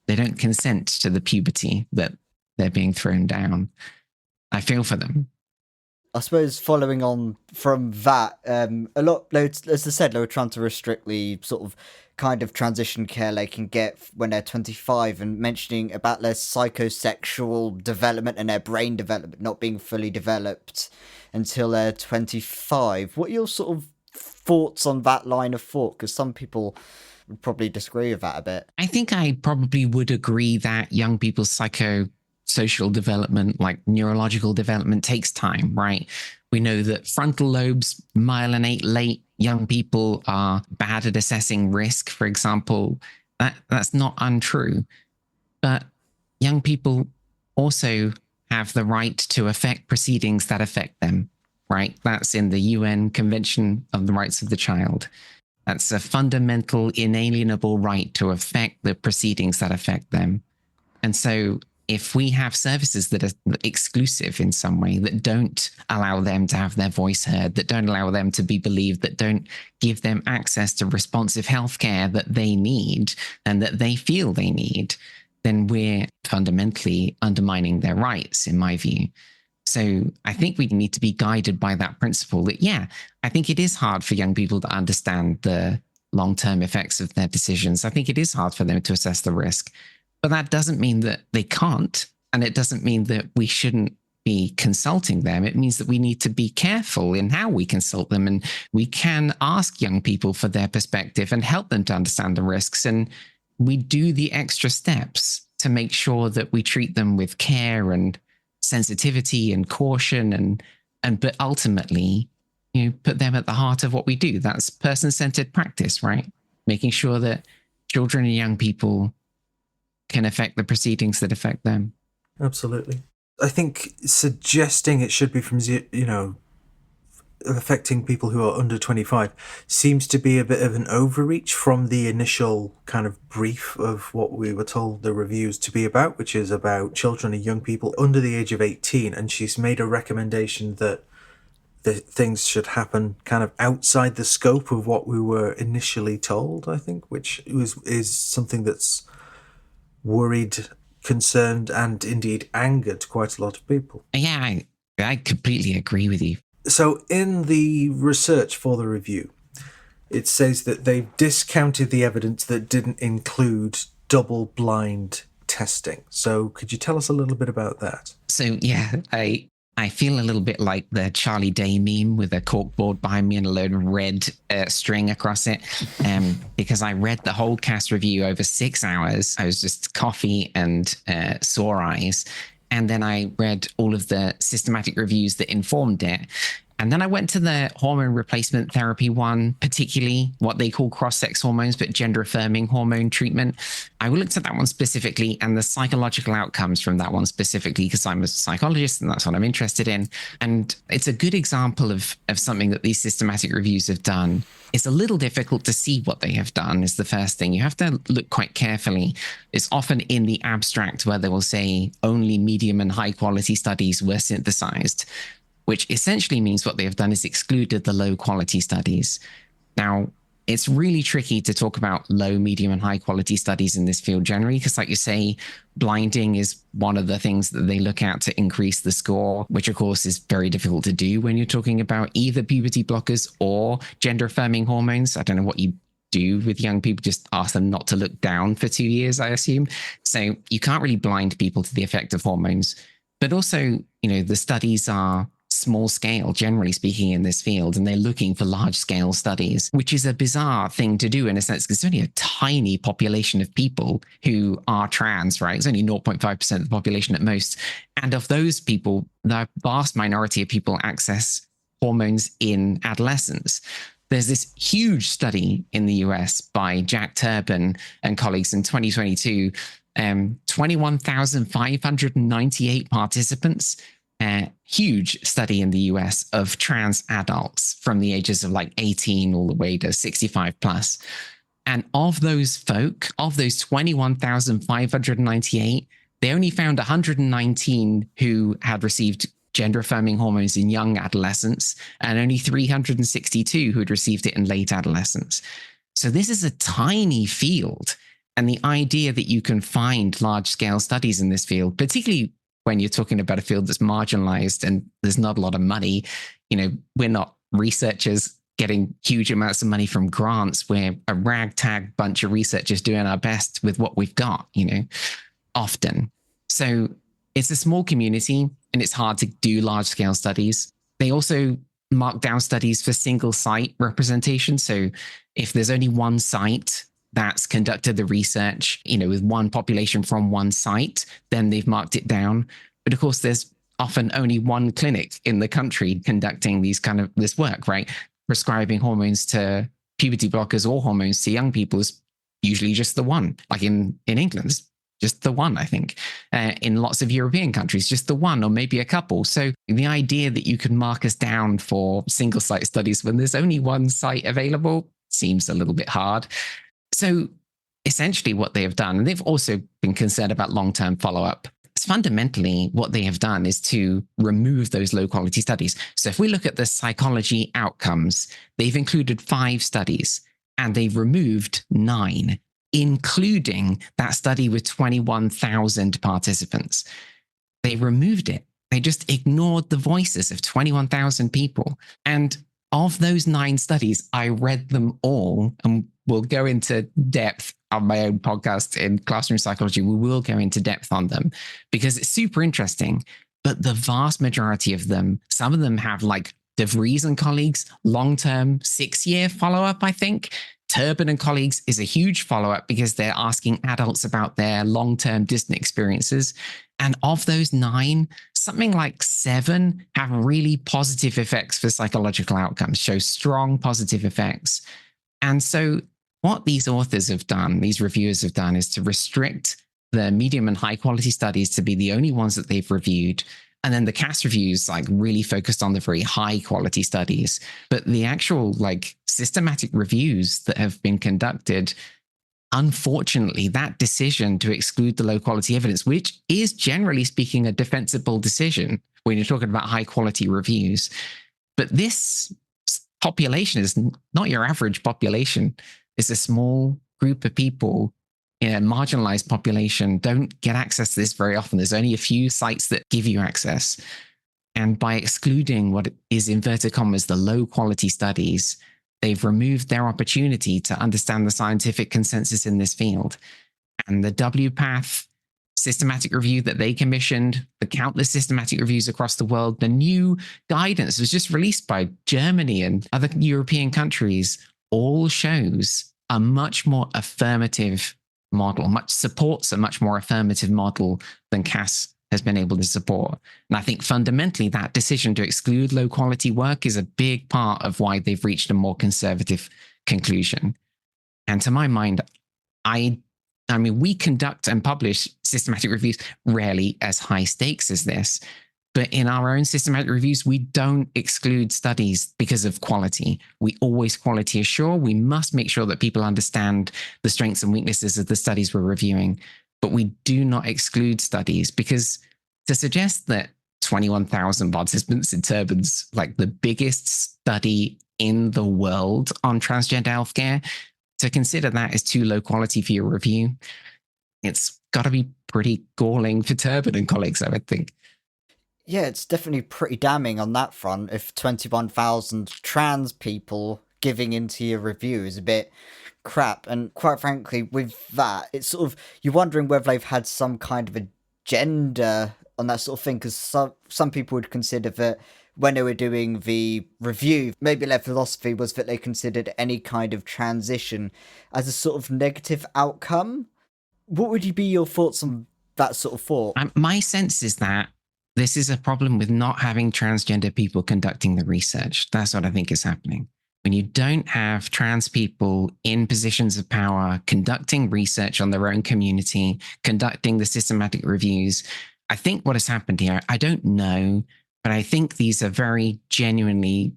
They don't consent to the puberty that they're being thrown down. I feel for them. I suppose following on from that, as I said, they were trying to restrict the sort of kind of transition care they can get when they're 25, and mentioning about their psychosexual development and their brain development not being fully developed until they're 25. What are your sort of thoughts on that line of thought? Because some people would probably disagree with that a bit. I think I probably would agree that young people's psychosocial development, like neurological development, takes time, right? We know that frontal lobes myelinate late. Young people are bad at assessing risk, for example. That's not untrue. But young people also have the right to affect proceedings that affect them, right? That's in the UN Convention of the Rights of the Child. That's a fundamental, inalienable right to affect the proceedings that affect them. And so if we have services that are exclusive in some way, that don't allow them to have their voice heard, that don't allow them to be believed, that don't give them access to responsive healthcare that they need and that they feel they need, then we're fundamentally undermining their rights, in my view. So I think we need to be guided by that principle that, yeah, I think it is hard for young people to understand the long-term effects of their decisions. I think it is hard for them to assess the risk. But that doesn't mean that they can't, and it doesn't mean that we shouldn't be consulting them. It means that we need to be careful in how we consult them, and we can ask young people for their perspective and help them to understand the risks. And we do the extra steps to make sure that we treat them with care and sensitivity and caution, but ultimately, put them at the heart of what we do. That's person-centered practice, right? Making sure that children and young people can affect the proceedings that affect them. Absolutely. I think suggesting it should be from, affecting people who are under 25 seems to be a bit of an overreach from the initial kind of brief of what we were told the reviews to be about, which is about children and young people under the age of 18. And she's made a recommendation that the things should happen kind of outside the scope of what we were initially told, I think, which is something that's worried, concerned, and indeed angered quite a lot of people. Yeah, I completely agree with you. So in the research for the review, it says that they've discounted the evidence that didn't include double-blind testing. So could you tell us a little bit about that? So yeah, I feel a little bit like the Charlie Day meme with a corkboard behind me and a load of red string across it, because I read the whole cast review over 6 hours. I was just coffee and sore eyes. And then I read all of the systematic reviews that informed it. And then I went to the hormone replacement therapy one, particularly what they call cross-sex hormones, but gender-affirming hormone treatment. I looked at that one specifically and the psychological outcomes from that one specifically, because I'm a psychologist and that's what I'm interested in. And it's a good example of something that these systematic reviews have done. It's a little difficult to see what they have done is the first thing. You have to look quite carefully. It's often in the abstract where they will say only medium and high quality studies were synthesized, which essentially means what they have done is excluded the low quality studies. Now, it's really tricky to talk about low, medium, and high quality studies in this field generally, because like you say, blinding is one of the things that they look at to increase the score, which of course is very difficult to do when you're talking about either puberty blockers or gender affirming hormones. I don't know what you do with young people, just ask them not to look down for 2 years, I assume. So you can't really blind people to the effect of hormones. But also, the studies are small scale, generally speaking, in this field, and they're looking for large scale studies, which is a bizarre thing to do in a sense, because it's only a tiny population of people who are trans, right? It's only 0.5% of the population at most. And of those people, the vast minority of people access hormones in adolescence. There's this huge study in the US by Jack Turban and colleagues in 2022, 21,598 participants. Huge study in the US of trans adults from the ages of 18 all the way to 65 plus. And of those folk, of those 21,598, they only found 119 who had received gender affirming hormones in young adolescents, and only 362 who had received it in late adolescence. So this is a tiny field. And the idea that you can find large scale studies in this field, particularly when you're talking about a field that's marginalized and there's not a lot of money, we're not researchers getting huge amounts of money from grants. We're a ragtag bunch of researchers doing our best with what we've got, often. So it's a small community and it's hard to do large scale studies. They also mark down studies for single site representation. So if there's only one site that's conducted the research, with one population from one site, then they've marked it down. But of course, there's often only one clinic in the country conducting this work, right? Prescribing hormones to puberty blockers or hormones to young people is usually just the one. Like in England, there's just the one, I think. In lots of European countries, just the one or maybe a couple. So the idea that you can mark us down for single site studies when there's only one site available seems a little bit hard. So essentially what they have done, and they've also been concerned about long-term follow-up. Fundamentally, what they have done is to remove those low quality studies. So if we look at the psychology outcomes, they've included 5 studies and they've removed 9, including that study with 21,000 participants. They removed it. They just ignored the voices of 21,000 people. And of those 9 studies, I read them all, and we'll go into depth on my own podcast in Classroom Psychology. We will go into depth on them because it's super interesting. But the vast majority of them, some of them have like De Vries and colleagues, long-term 6-year follow-up, I think. Turban and colleagues is a huge follow-up because they're asking adults about their long-term distant experiences. And of those 9, something like 7 have really positive effects for psychological outcomes, show strong positive effects. And so what these authors have done, these reviewers have done, is to restrict the medium and high quality studies to be the only ones that they've reviewed. And then the CAS reviews like really focused on the very high quality studies. But the actual like systematic reviews that have been conducted, unfortunately, that decision to exclude the low quality evidence, which is generally speaking a defensible decision when you're talking about high quality reviews. But this population is not your average population. It's a small group of people in a marginalized population, don't get access to this very often. There's only a few sites that give you access. And by excluding what is inverted commas, the low quality studies, they've removed their opportunity to understand the scientific consensus in this field. And the WPATH systematic review that they commissioned, the countless systematic reviews across the world, the new guidance was just released by Germany and other European countries, all shows a much more affirmative model, supports a much more affirmative model than CAS has been able to support. And I think fundamentally that decision to exclude low quality work is a big part of why they've reached a more conservative conclusion. And to my mind, I mean, we conduct and publish systematic reviews rarely as high stakes as this, but in our own systematic reviews, we don't exclude studies because of quality. We always quality assure. We must make sure that people understand the strengths and weaknesses of the studies we're reviewing, but we do not exclude studies because to suggest that 21,000 participants in Turbans, like the biggest study in the world on transgender healthcare, to consider that as too low quality for your review, it's got to be pretty galling for Turban and colleagues, I would think. Yeah, it's definitely pretty damning on that front. If 21,000 trans people giving into your review is a bit crap. And quite frankly, with that, it's sort of, you're wondering whether they've had some kind of agenda on that sort of thing, because some people would consider that when they were doing the review, maybe their philosophy was that they considered any kind of transition as a sort of negative outcome. What would be your thoughts on that sort of thought? My sense is that this is a problem with not having transgender people conducting the research. That's what I think is happening. When you don't have trans people in positions of power conducting research on their own community, conducting the systematic reviews, I think what has happened here, I don't know, but I think these are very genuinely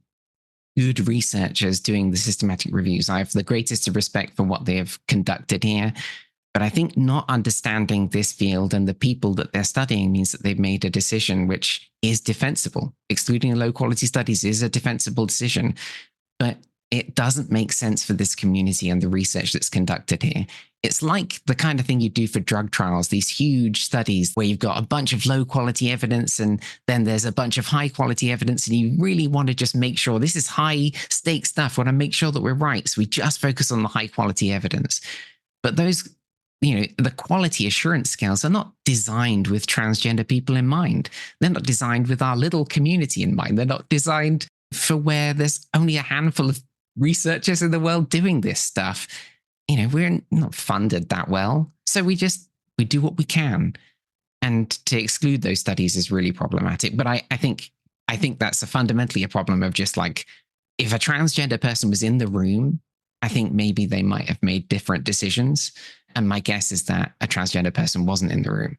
good researchers doing the systematic reviews. I have the greatest respect for what they have conducted here. But I think not understanding this field and the people that they're studying means that they've made a decision which is defensible. Excluding low quality studies is a defensible decision, but it doesn't make sense for this community and the research that's conducted here. It's like the kind of thing you do for drug trials, these huge studies where you've got a bunch of low quality evidence and then there's a bunch of high quality evidence, and you really want to just make sure this is high stakes stuff. We want to make sure that we're right. So we just focus on the high quality evidence. But those, the quality assurance scales are not designed with transgender people in mind. They're not designed with our little community in mind. They're not designed for where there's only a handful of researchers in the world doing this stuff. We're not funded that well. So we do what we can. And to exclude those studies is really problematic. But I think that's fundamentally a problem of just like, if a transgender person was in the room, I think maybe they might have made different decisions. And my guess is that a transgender person wasn't in the room.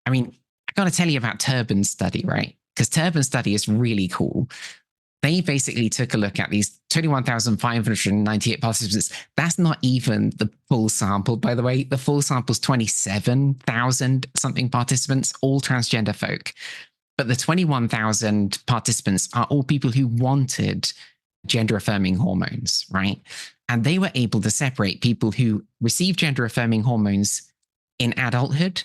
I mean, I got to tell you about Turban's study, right? Because Turban's study is really cool. They basically took a look at these 21,598 participants. That's not even the full sample, by the way. The full sample is 27,000 something participants, all transgender folk. But the 21,000 participants are all people who wanted gender affirming hormones, right? And they were able to separate people who received gender affirming hormones in adulthood,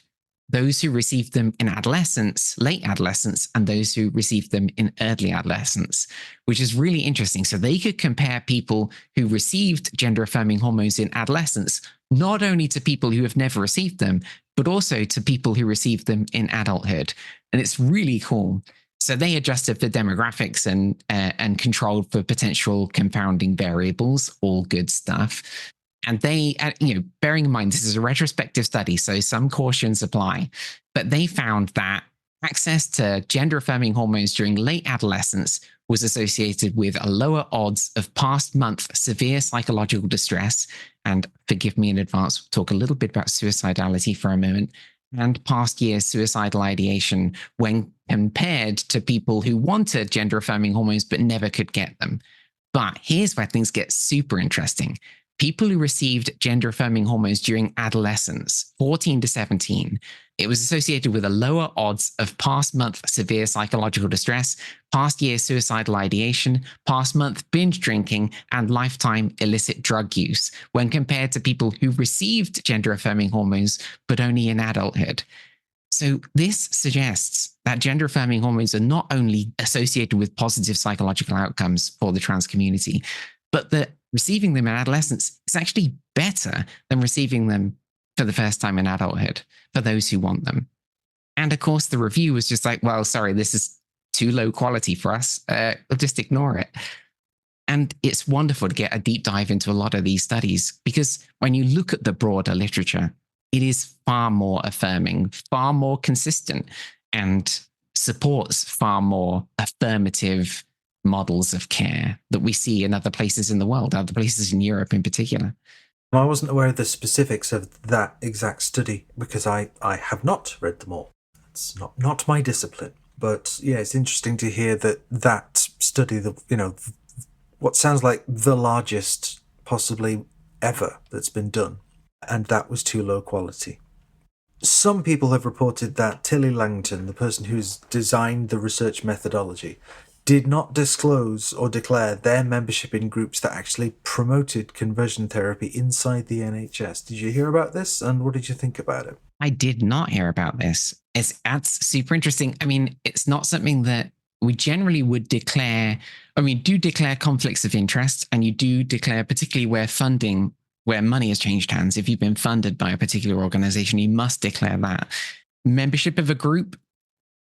those who received them in adolescence, late adolescence, and those who received them in early adolescence, which is really interesting. So they could compare people who received gender affirming hormones in adolescence, not only to people who have never received them, but also to people who received them in adulthood. And it's really cool. So they adjusted for demographics and controlled for potential confounding variables, all good stuff. And they, bearing in mind, this is a retrospective study, so some cautions apply, but they found that access to gender affirming hormones during late adolescence was associated with a lower odds of past month severe psychological distress. And forgive me in advance, we'll talk a little bit about suicidality for a moment, and past years suicidal ideation when compared to people who wanted gender affirming hormones but never could get them. But here's where things get super interesting. People who received gender affirming hormones during adolescence, 14 to 17, it was associated with a lower odds of past month severe psychological distress, past year suicidal ideation, past month binge drinking, and lifetime illicit drug use when compared to people who received gender affirming hormones, but only in adulthood. So this suggests that gender affirming hormones are not only associated with positive psychological outcomes for the trans community, but that receiving them in adolescence is actually better than receiving them for the first time in adulthood for those who want them. And of course, the review was just like, well, sorry, this is too low quality for us. We'll just ignore it. And it's wonderful to get a deep dive into a lot of these studies, because when you look at the broader literature, it is far more affirming, far more consistent, and supports far more affirmative models of care that we see in other places in the world, other places in Europe in particular. I wasn't aware of the specifics of that exact study because I have not read them all. It's not my discipline. But yeah, it's interesting to hear that study, what sounds like the largest possibly ever that's been done, and that was too low quality. Some people have reported that Tilly Langton, the person who's designed the research methodology, did not disclose or declare their membership in groups that actually promoted conversion therapy inside the NHS. Did you hear about this, and what did you think about it? I did not hear about this. That's super interesting. I mean, it's not something that we generally would declare. I mean, do declare conflicts of interest, and you do declare, particularly where money has changed hands. If you've been funded by a particular organization, you must declare that. Membership of a group,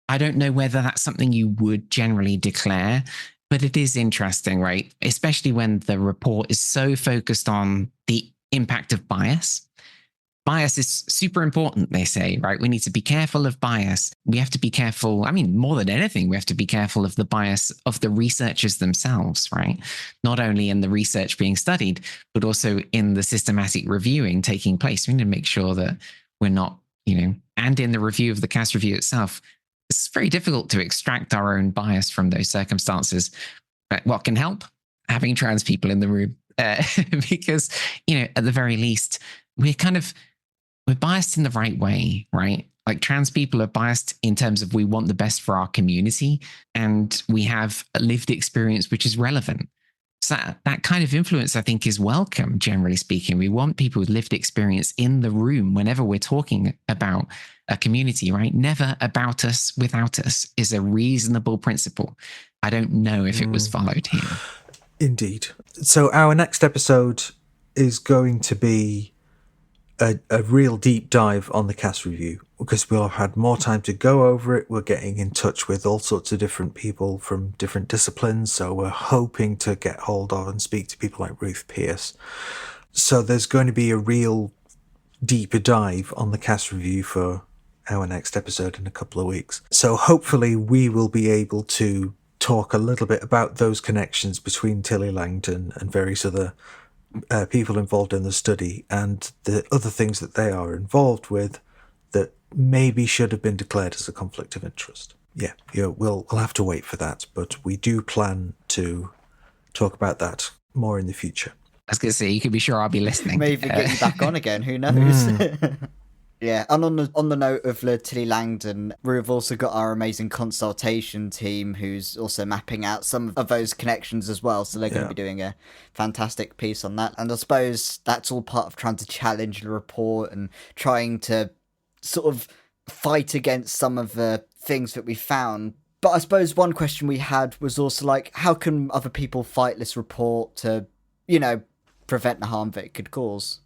I don't know whether that's something you would generally declare, but it is interesting, right? Especially when the report is so focused on the impact of bias. Bias is super important, they say, right? We need to be careful of bias. We have to be careful. I mean, more than anything, we have to be careful of the bias of the researchers themselves, right? Not only in the research being studied, but also in the systematic reviewing taking place. We need to make sure that we're not, and in the review of the CAS review itself, it's very difficult to extract our own bias from those circumstances. But what can help? Having trans people in the room, because, at the very least, we're biased in the right way, right? Like trans people are biased in terms of we want the best for our community, and we have a lived experience which is relevant. So that kind of influence, I think, is welcome, generally speaking. We want people with lived experience in the room whenever we're talking about a community, right? Never about us without us is a reasonable principle. I don't know if it was followed here. Indeed. So our next episode is going to be a real deep dive on the CAS review, because we'll have had more time to go over it. We're getting in touch with all sorts of different people from different disciplines, so we're hoping to get hold of and speak to people like Ruth Pierce. So there's going to be a real deeper dive on the CAS review for our next episode in a couple of weeks. So hopefully we will be able to talk a little bit about those connections between Tilly Langton and various other people involved in the study and the other things that they are involved with that maybe should have been declared as a conflict of interest. Yeah, we'll have to wait for that, but we do plan to talk about that more in the future. I was going to say, you can be sure I'll be listening. Maybe get you back on again, who knows? Yeah, and on the note of Tilly Langdon, we've also got our amazing consultation team who's also mapping out some of those connections as well, so they're going to be doing a fantastic piece on that. And I suppose that's all part of trying to challenge the report and trying to sort of fight against some of the things that we found. But I suppose one question we had was also like, how can other people fight this report to, prevent the harm that it could cause?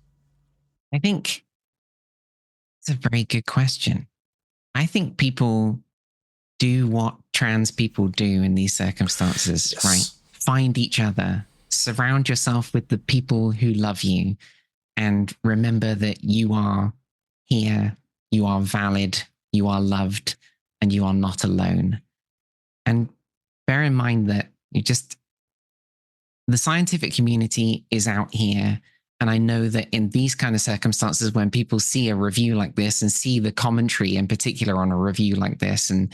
I think it's a very good question. I think people do what trans people do in these circumstances, right? Find each other, surround yourself with the people who love you, and remember that you are here, you are valid, you are loved, and you are not alone. And bear in mind that the scientific community is out here. And I know that in these kind of circumstances, when people see a review like this and see the commentary in particular on a review like this, and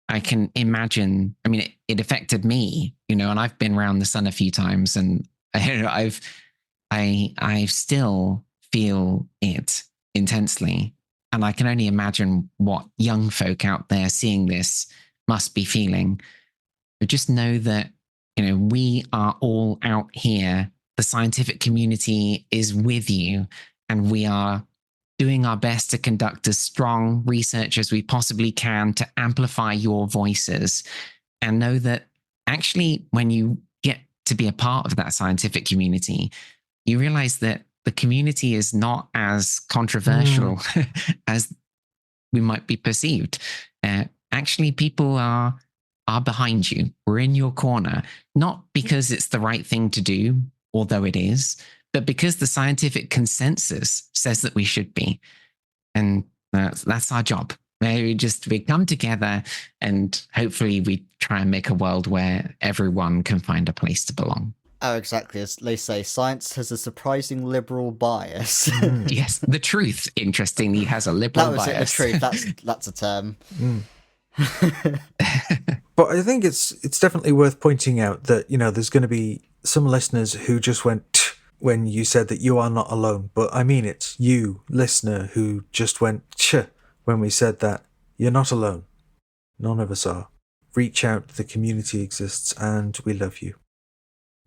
I can imagine, I mean, it affected me, and I've been around the sun a few times, and I still feel it intensely. And I can only imagine what young folk out there seeing this must be feeling. But just know that, we are all out here. The scientific community is with you, and we are doing our best to conduct as strong research as we possibly can to amplify your voices. And know that actually, when you get to be a part of that scientific community, you realize that the community is not as controversial as we might be perceived. Actually, people are behind you. We're in your corner, not because it's the right thing to do, although it is, but because the scientific consensus says that we should be. And that's our job. We come together, and hopefully we try and make a world where everyone can find a place to belong. Oh, exactly. As they say, science has a surprising liberal bias. Yes, the truth, interestingly, has a liberal bias. That was it, the truth. That's a term. But I think it's definitely worth pointing out that, there's going to be some listeners who just went when you said that you are not alone. But I mean it. You, listener, who just went when we said that. You're not alone. None of us are. Reach out. The community exists, and we love you.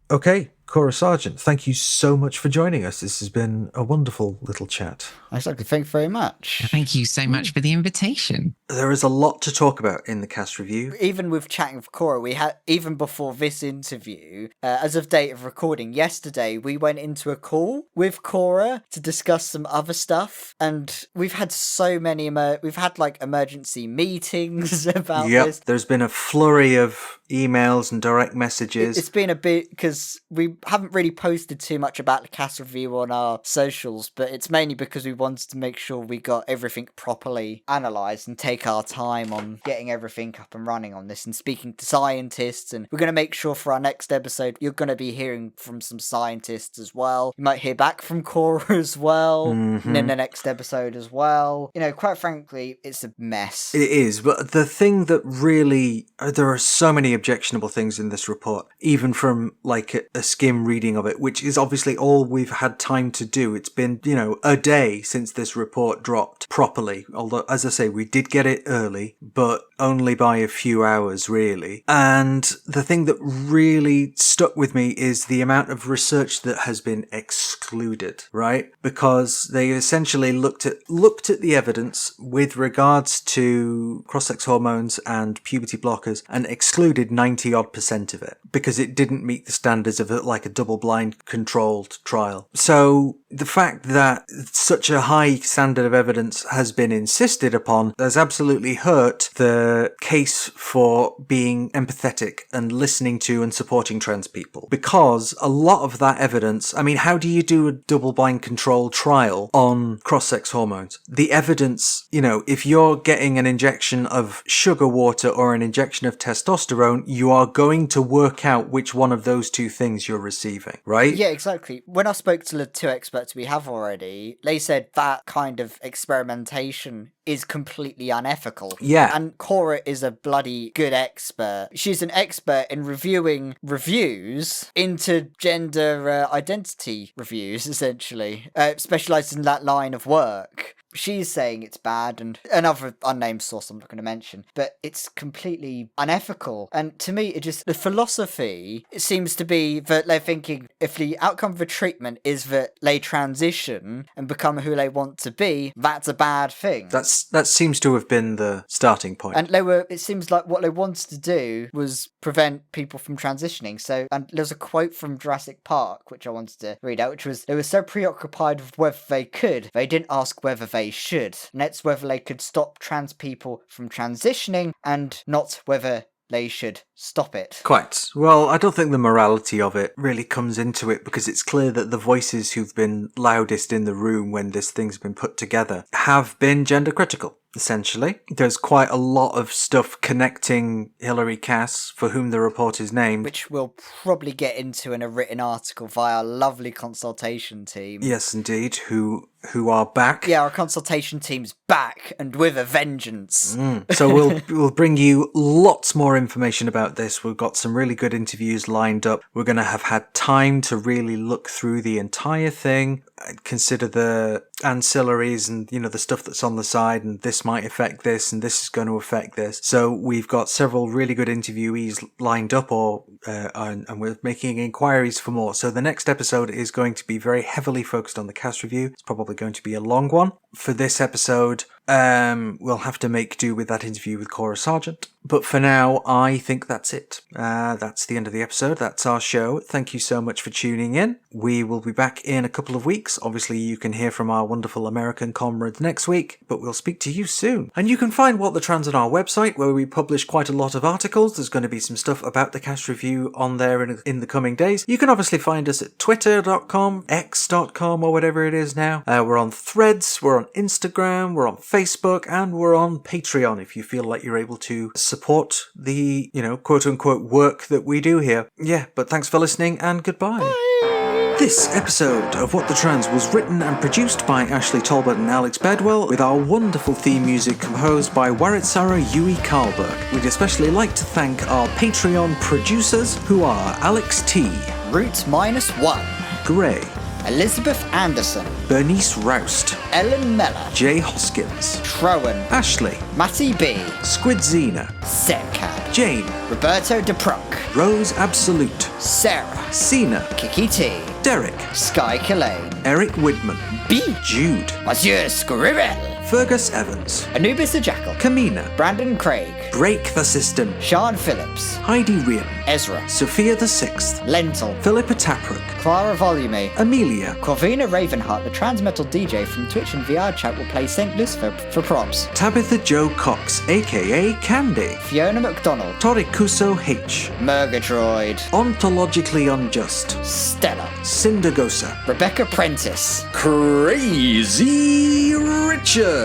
Okay, Cora Sargent, thank you so much for joining us. This has been a wonderful little chat. Exactly. Thank you very much. Thank you so much for the invitation. There is a lot to talk about in the cast review. Even with chatting with Cora, we had, even before this interview, as of date of recording, yesterday, we went into a call with Cora to discuss some other stuff. And we've had so many, we've had like emergency meetings about this. There's been a flurry of emails and direct messages. It's been a bit, because we haven't really posted too much about the cast review on our socials, but it's mainly because we wanted to make sure we got everything properly analysed and take our time on getting everything up and running on this and speaking to scientists. And we're going to make sure for our next episode, you're going to be hearing from some scientists as well. You might hear back from Cora as well, and in the next episode as well. Quite frankly, it's a mess. It is, but the thing that really, there are so many objectionable things in this report, even from like a skim reading of it, which is obviously all we've had time to do. It's been, a day since this report dropped properly. Although, as I say, we did get it early, but only by a few hours, really. And the thing that really stuck with me is the amount of research that has been excluded, right? Because they essentially looked at the evidence with regards to cross-sex hormones and puberty blockers and excluded 90-odd% of it because it didn't meet the standards of like a double-blind controlled trial. So the fact that such a high standard of evidence has been insisted upon, there's absolutely hurt the case for being empathetic and listening to and supporting trans people. Because a lot of that evidence, I mean, how do you do a double-blind control trial on cross-sex hormones? The evidence, you know, if you're getting an injection of sugar water or an injection of testosterone, you are going to work out which one of those two things you're receiving, right? Yeah, exactly. When I spoke to the two experts we have already, they said that kind of experimentation is completely unethical. Yeah. And Cora is a bloody good expert. She's an expert in reviewing reviews into gender identity reviews, essentially. Specialised in that line of work. She's saying it's bad, and another unnamed source I'm not going to mention, but it's completely unethical. And to me, the philosophy, it seems to be that they're thinking if the outcome of a treatment is that they transition and become who they want to be, that's a bad thing. That seems to have been the starting point. And it seems like what they wanted to do was prevent people from transitioning. So, and there's a quote from Jurassic Park, which I wanted to read out, which was, they were so preoccupied with whether they could, they didn't ask whether they should. And that's whether they could stop trans people from transitioning and not whether they should stop it. Quite. Well, I don't think the morality of it really comes into it, because it's clear that the voices who've been loudest in the room when this thing's been put together have been gender critical. Essentially, there's quite a lot of stuff connecting Hilary Cass, for whom the report is named, which we'll probably get into in a written article via our lovely consultation team. Yes, indeed, who are back. Yeah, our consultation team's back, and with a vengeance. So we'll bring you lots more information about this. We've got some really good interviews lined up. We're going to have had time to really look through the entire thing, consider the ancillaries and, you know, the stuff that's on the side, and this might affect this and this is going to affect this. So we've got several really good interviewees lined up, and we're making inquiries for more. So the next episode is going to be very heavily focused on the cast review. It's probably going to be a long one. For this episode, we'll have to make do with that interview with Cora Sargent. But for now, I think that's it. That's the end of the episode. That's our show. Thank you so much for tuning in. We will be back in a couple of weeks. Obviously, you can hear from our wonderful American comrades next week, but we'll speak to you soon. And you can find What the Trans on our website, where we publish quite a lot of articles. There's going to be some stuff about the cast review on there in the coming days. You can obviously find us at twitter.com, x.com, or whatever it is now. We're on Threads, we're on Instagram, we're on Facebook, and we're on Patreon if you feel like you're able to support the, you know, quote-unquote work that we do here. Yeah, but thanks for listening, and goodbye. Bye. This episode of What the Trans was written and produced by Ashleigh Talbot and Alex Bedwell, with our wonderful theme music composed by Waritsara Yui Karlberg. We'd especially like to thank our Patreon producers, who are Alex T, Root-1, Gray, Elizabeth Anderson, Bernice Roust, Ellen Meller, Jay Hoskins, Trowan, Ashleigh, Matty B, Squidzina, Setcat, Jane, Roberto DePruck, Rose Absolute, Sarah, Sina, Kiki T, Derek, Sky Killane, Eric Widman, B, Jude, Monsieur Scribble, Fergus Evans, Anubis the Jackal, Kamina, Brandon Craig, Break the System, Sean Phillips, Heidi Rian, Ezra, Sophia the Sixth, Lentil, Philippa Taprook, Clara Volume, Amelia, Corvina Ravenheart, the trans metal DJ from Twitch and VR chat, will play St. Lucifer for props. Tabitha Jo Cox, aka Candy, Fiona McDonald, Torikuso H, Murgadroid, Ontologically Unjust, Stella, Cindergosa, Rebecca Prentice, Crazy Richard,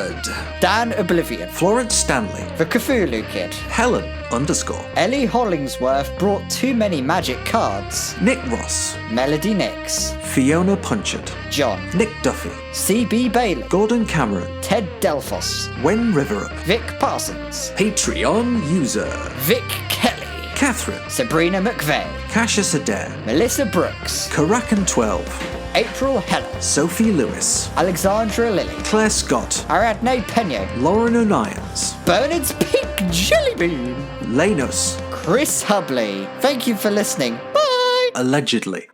Dan Oblivion, Florence Stanley, The Cthulhu Kid, Helen _ Ellie Hollingsworth brought too many magic cards, Nick Ross, Melody Nix, Fiona Punchard, John, Nick Duffy, CB Bailey, Gordon Cameron, Ted Delphos, Wen Riverup, Vic Parsons, Patreon user, Vic Kelly, Catherine, Sabrina McVeigh, Cassius Adair, Melissa Brooks, Karakan12, April Heller, Sophie Lewis, Alexandra Lilly, Claire Scott, Ariadne Pena, Lauren O'Nions, Bernard's Pink Jellybean, Lanos, Chris Hubley. Thank you for listening. Bye! allegedly.